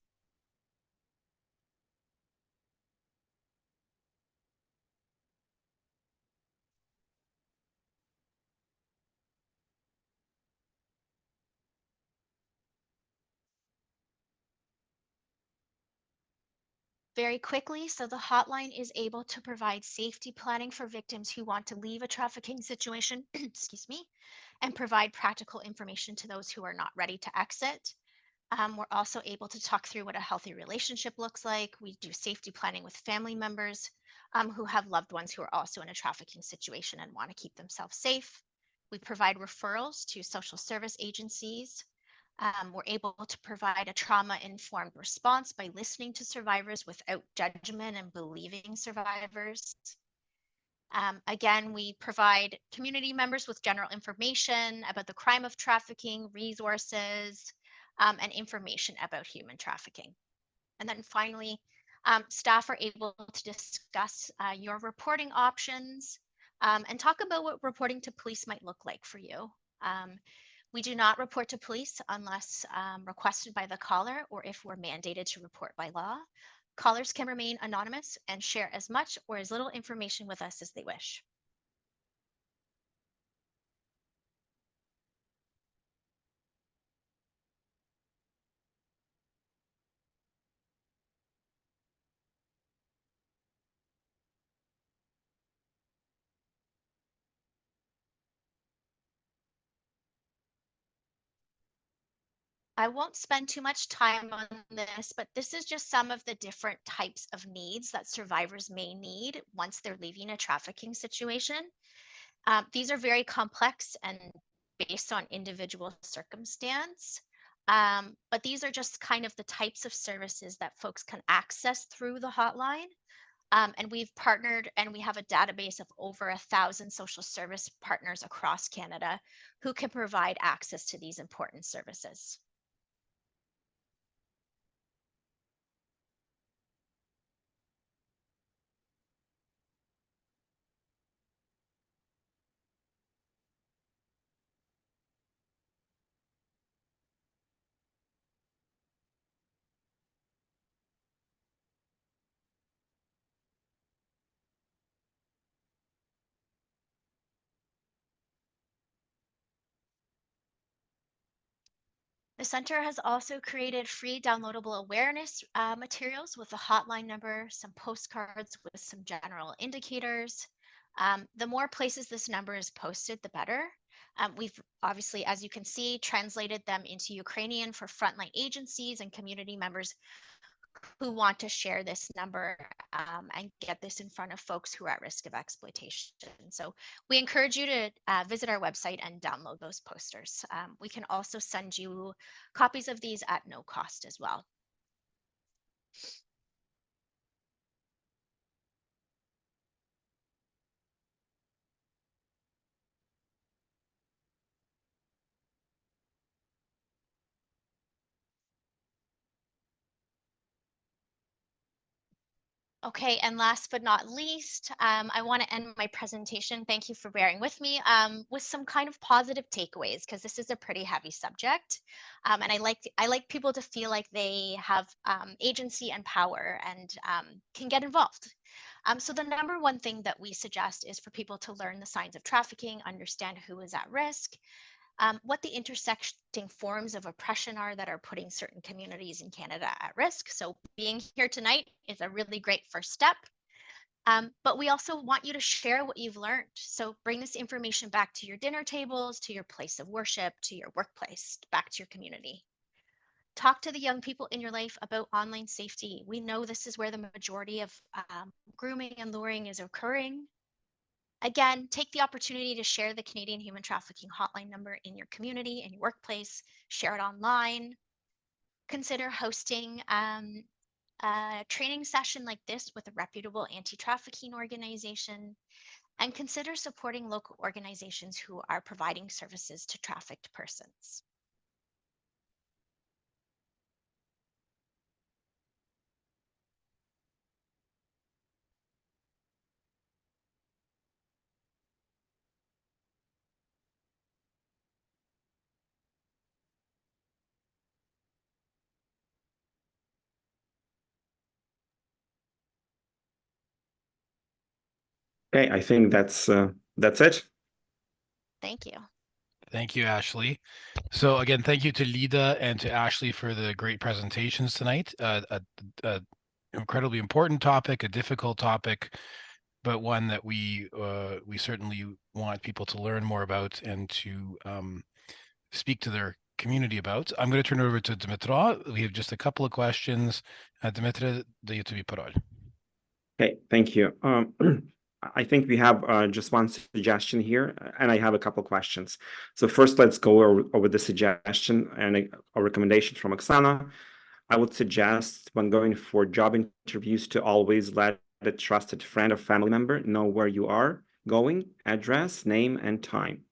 Very quickly, so the hotline is able to provide safety planning for victims who want to leave a trafficking situation, excuse me, and provide practical information to those who are not ready to exit. We're also able to talk through what a healthy relationship looks like. We do safety planning with family members who have loved ones who are also in a trafficking situation and want to keep themselves safe. We provide referrals to social service agencies. We're able to provide a trauma-informed response by listening to survivors without judgment and believing survivors. Again, we provide community members with general information about the crime of trafficking, resources, and information about human trafficking. And then finally, staff are able to discuss your reporting options and talk about what reporting to police might look like for you. We do not report to police unless requested by the caller or if we're mandated to report by law. Callers can remain anonymous and share as much or as little information with us as they wish. I won't spend too much time on this, but this is just some of the different types of needs that survivors may need once they're leaving a trafficking situation. These are very complex and based on individual circumstance. But these are just kind of the types of services that folks can access through the hotline. And we've partnered and we have a database of over 1,000 social service partners across Canada who can provide access to these important services. The center has also created free downloadable awareness materials with a hotline number, some postcards with some general indicators. The more places this number is posted, the better. We've obviously, as you can see, translated them into Ukrainian for frontline agencies and community members who want to share this number and get this in front of folks who are at risk of exploitation. So we encourage you to visit our website and download those posters. We can also send you copies of these at no cost as well. Okay, and last but not least, I want to end my presentation. Thank you for bearing with me with some kind of positive takeaways, because this is a pretty heavy subject, and I like people to feel like they have agency and power and can get involved. So the number one thing that we suggest is for people to learn the signs of trafficking, understand who is at risk, what the intersecting forms of oppression are that are putting certain communities in Canada at risk. So being here tonight is a really great first step. But we also want you to share what you've learned. So bring this information back to your dinner tables, to your place of worship, to your workplace, back to your community. Talk to the young people in your life about online safety. We know this is where the majority of grooming and luring is occurring. Again, take the opportunity to share the Canadian Human Trafficking Hotline number in your community, in your workplace, share it online. Consider hosting a training session like this with a reputable anti-trafficking organization, and consider supporting local organizations who are providing services to trafficked persons. Okay, I think that's it. Thank you. Thank you, Ashley. So again, thank you to Lydia and to Ashley for the great presentations tonight. A incredibly important topic, a difficult topic, but one that we certainly want people to learn more about and to speak to their community about. I'm going to turn it over to Dimitra. We have just a couple of questions. Dimitra, daję tobie parole. Okay, thank you. I think we have just one suggestion here, and I have a couple of questions. So first, let's go over the suggestion and a recommendation from Oksana. I would suggest when going for job interviews to always let a trusted friend or family member know where you are going, address, name, and time.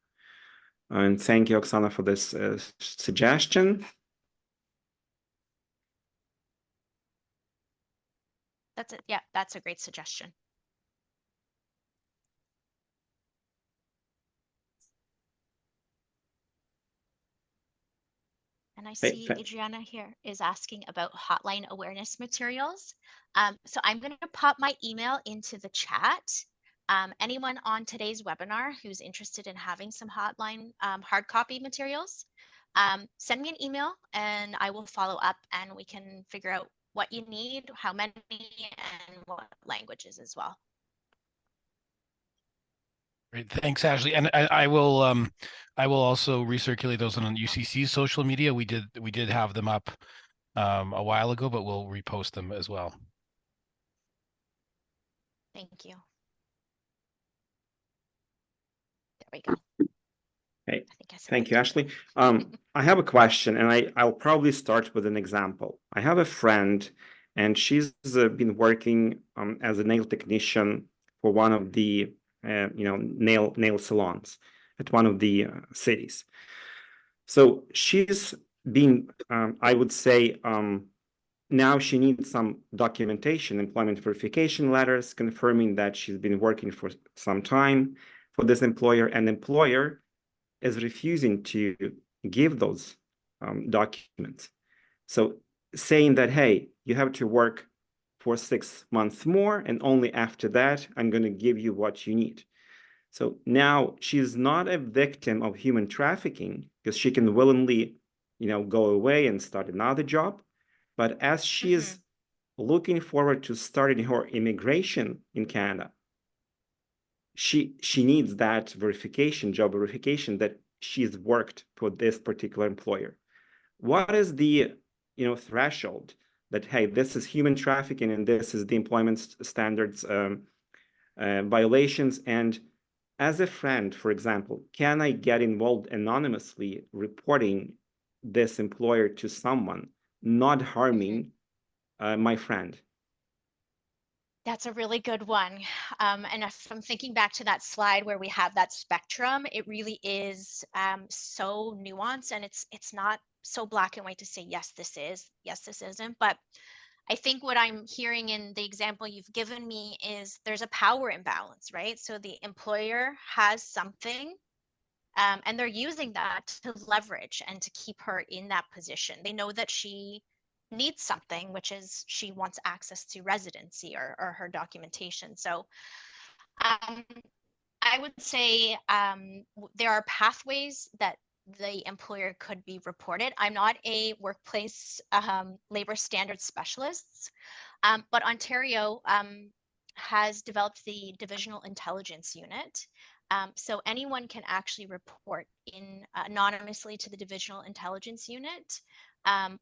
And thank you, Oksana, for this suggestion. That's it. Yeah, that's a great suggestion. And I see Adriana here is asking about hotline awareness materials. So I'm going to pop my email into the chat. Anyone on today's webinar who's interested in having some hotline hard copy materials, send me an email and I will follow up and we can figure out what you need, how many, and what languages as well. Great, thanks, Ashley. And I will also recirculate those on UCC's social media. We did have them up a while ago, but we'll repost them as well. Thank you. There we go. Okay, thank you, Ashley. I have a question, and I'll probably start with an example. I have a friend, and she's been working as a nail technician for one of the nail salons at one of the cities. So she's been, I would say, now she needs some documentation, employment verification letters confirming that she's been working for some time for this employer, and employer is refusing to give those documents. So saying that, hey, you have to work for 6 months more, and only after that, I'm going to give you what you need. So now she's not a victim of human trafficking because she can willingly, go away and start another job. But as she is looking forward to starting her immigration in Canada, she needs that verification, job verification, that she's worked for this particular employer. What is the threshold that, hey, this is human trafficking and this is the employment standards violations. And as a friend, for example, can I get involved anonymously reporting this employer to someone, not harming my friend? That's a really good one. And if I'm thinking back to that slide where we have that spectrum, it really is so nuanced, and it's not so black and white to say, yes, this is, yes, this isn't. But I think what I'm hearing in the example you've given me is there's a power imbalance, right? So the employer has something, and they're using that to leverage and to keep her in that position. They know that she needs something, which is she wants access to residency or her documentation. So I would say there are pathways that the employer could be reported. I'm not a workplace labor standards specialist, but Ontario has developed the Divisional Intelligence Unit. So anyone can actually report anonymously to the Divisional Intelligence Unit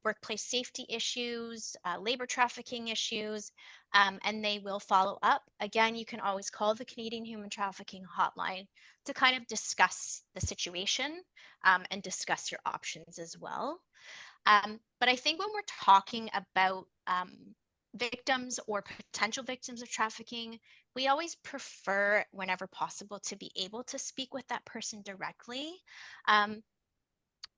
workplace safety issues, labor trafficking issues, and they will follow up. Again, you can always call the Canadian Human Trafficking Hotline to kind of discuss the situation and discuss your options as well. But I think when we're talking about victims or potential victims of trafficking, we always prefer, whenever possible, to be able to speak with that person directly.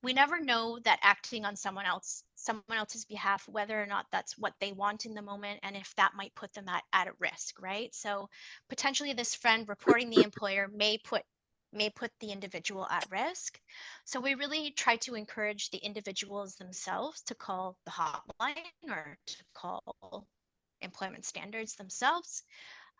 We never know that acting on someone else's behalf, whether or not that's what they want in the moment, and if that might put them at a risk, right? So potentially this friend reporting the employer may put the individual at risk. So we really try to encourage the individuals themselves to call the hotline or to call employment standards themselves.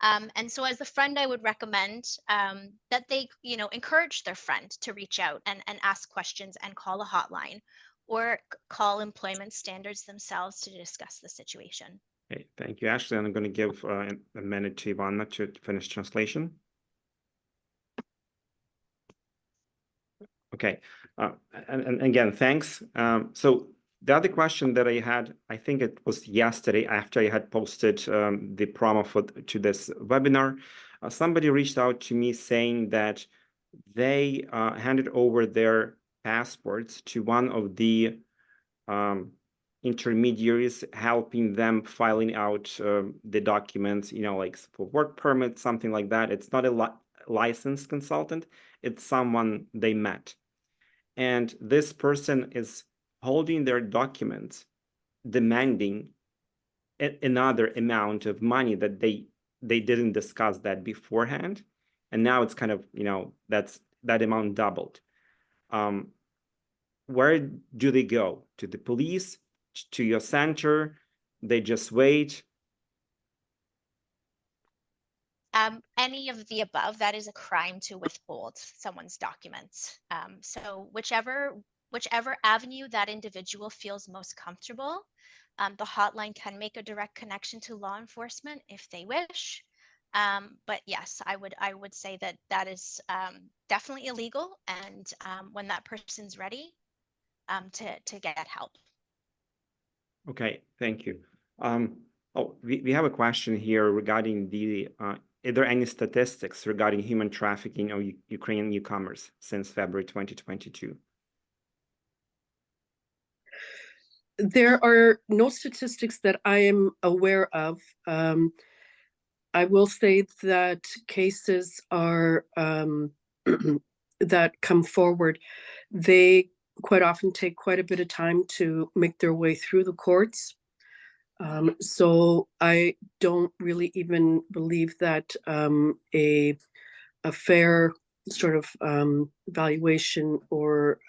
And so as a friend, I would recommend that they, encourage their friend to reach out and ask questions and call a hotline or call employment standards themselves to discuss the situation. Okay, thank you, Ashley. I'm going to give a minute to Ivana to finish translation. Okay, and again, thanks. So the other question that I had, I think it was yesterday after I had posted the promo to this webinar, somebody reached out to me saying that they handed over their passports to one of the intermediaries, helping them filing out the documents, like for work permit, something like that. It's not a licensed consultant, it's someone they met. And this person is holding their documents, demanding another amount of money that they didn't discuss that beforehand. And now it's kind of, that amount doubled. Where do they go? To the police? To your center? They just wait? Any of the above. That is a crime to withhold someone's documents. So whichever avenue that individual feels most comfortable, the hotline can make a direct connection to law enforcement if they wish. But yes, I would say that is definitely illegal, and when that person's ready to get help. Okay, thank you. We have a question here regarding the are there any statistics regarding human trafficking of Ukrainian newcomers since February 2022? There are no statistics that I am aware of. I will say that cases are that come forward, they quite often take quite a bit of time to make their way through the courts. So I don't really even believe that a fair sort of valuation or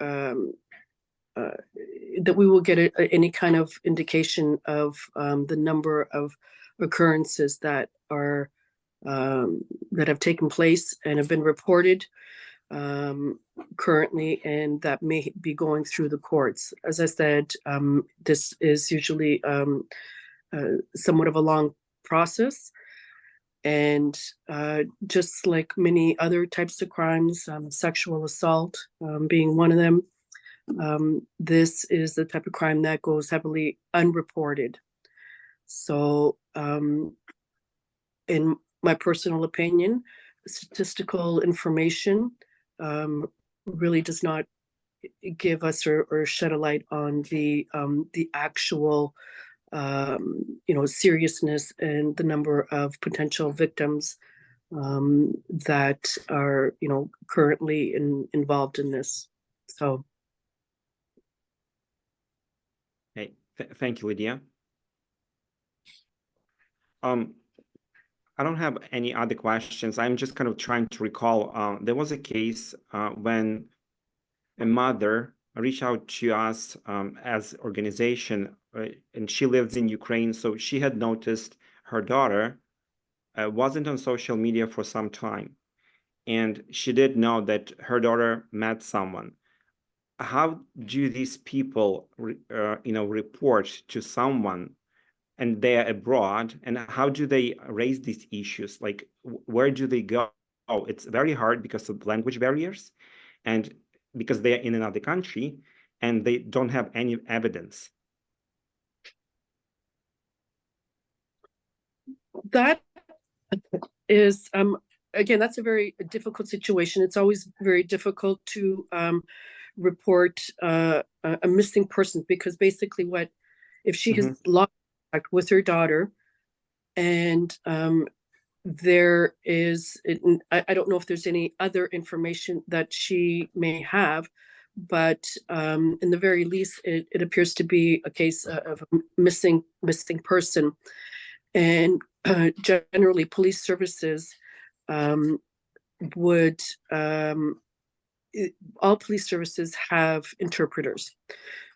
that we will get any kind of indication of the number of occurrences that are that have taken place and have been reported currently, and that may be going through the courts. As I said, this is usually somewhat of a long process, and just like many other types of crimes, sexual assault being one of them, this is the type of crime that goes heavily unreported. So in my personal opinion, statistical information really does not give us or shed a light on the actual seriousness and the number of potential victims that are currently involved in this. So Hey, thank you, Lydia. I don't have any other questions. I'm just kind of trying to recall. There was a case when a mother reached out to us as organization, and she lives in Ukraine. So she had noticed her daughter wasn't on social media for some time, and she did know that her daughter met someone. How do these people, report to someone, and they're abroad, and how do they raise these issues? Like, where do they go? Oh, it's very hard because of language barriers, and because they're in another country, and they don't have any evidence. that is, again, that's a very difficult situation. It's always very difficult to report a missing person, because basically if she has lost contact with her daughter, and there is, I don't know if there's any other information that she may have, but in the very least, it appears to be a case of a missing person. And generally, police services would, all police services have interpreters.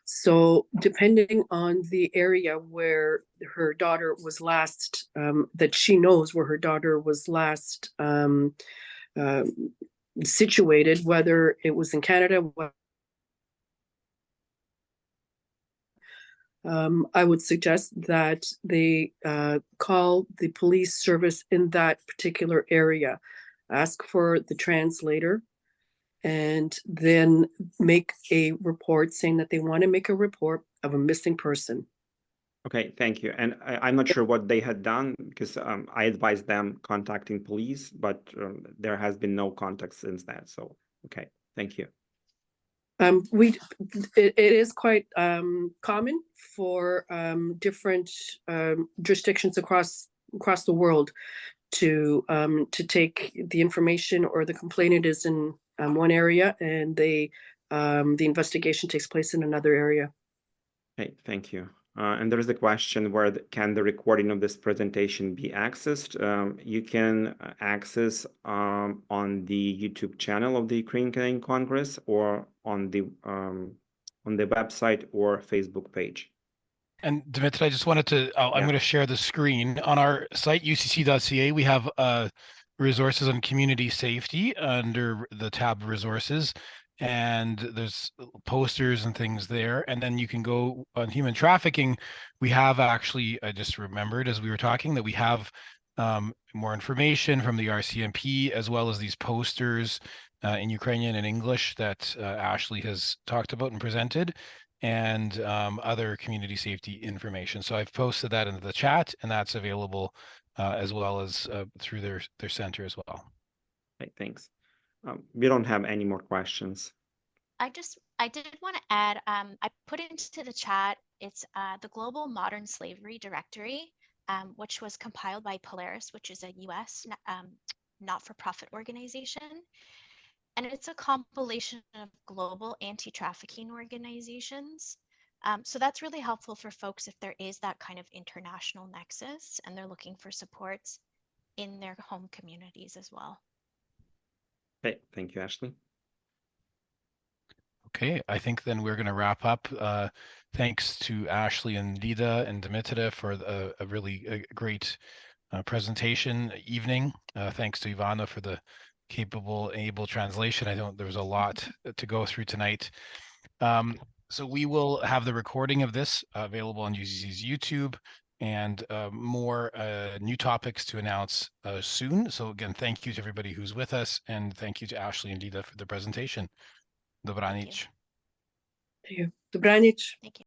So depending on the area where her daughter was last, that she knows where her daughter was last situated, whether it was in Canada, I would suggest that they call the police service in that particular area, ask for the translator, and then make a report saying that they want to make a report of a missing person. Okay, thank you. And I'm not sure what they had done, because I advised them contacting police, but there has been no contact since that. So, okay, thank you. It is quite common for different jurisdictions across the world to take the information, or the complainant is in one area, and the investigation takes place in another area. Okay, thank you. And there is a question, where can the recording of this presentation be accessed? You can access on the YouTube channel of the Ukrainian Canadian Congress, or on the website or Facebook page. And Dimitri, I just wanted to, I'm going to share the screen. On our site, ucc.ca, we have resources on community safety under the tab resources, and there's posters and things there. And then you can go on human trafficking. We have actually, I just remembered as we were talking, that we have more information from the RCMP, as well as these posters in Ukrainian and English that Ashley has talked about and presented, and other community safety information. So I've posted that into the chat, and that's available as well as through their center as well. Okay, thanks. We don't have any more questions. I did want to add, I put into the chat, it's the Global Modern Slavery Directory, which was compiled by Polaris, which is a US not-for-profit organization. And it's a compilation of global anti-trafficking organizations. So that's really helpful for folks if there is that kind of international nexus and they're looking for supports in their home communities as well. Okay, thank you, Ashley. Okay, I think then we're going to wrap up. Thanks to Ashley and Lydia and Dimitri for a really great presentation evening. Thanks to Ivana for the able translation. I know there was a lot to go through tonight. So we will have the recording of this available on UCC's YouTube, and more new topics to announce soon. So again, thank you to everybody who's with us, and thank you to Ashley and Lydia for the presentation. Dobranic. Thank you. Dobranic. Thank you.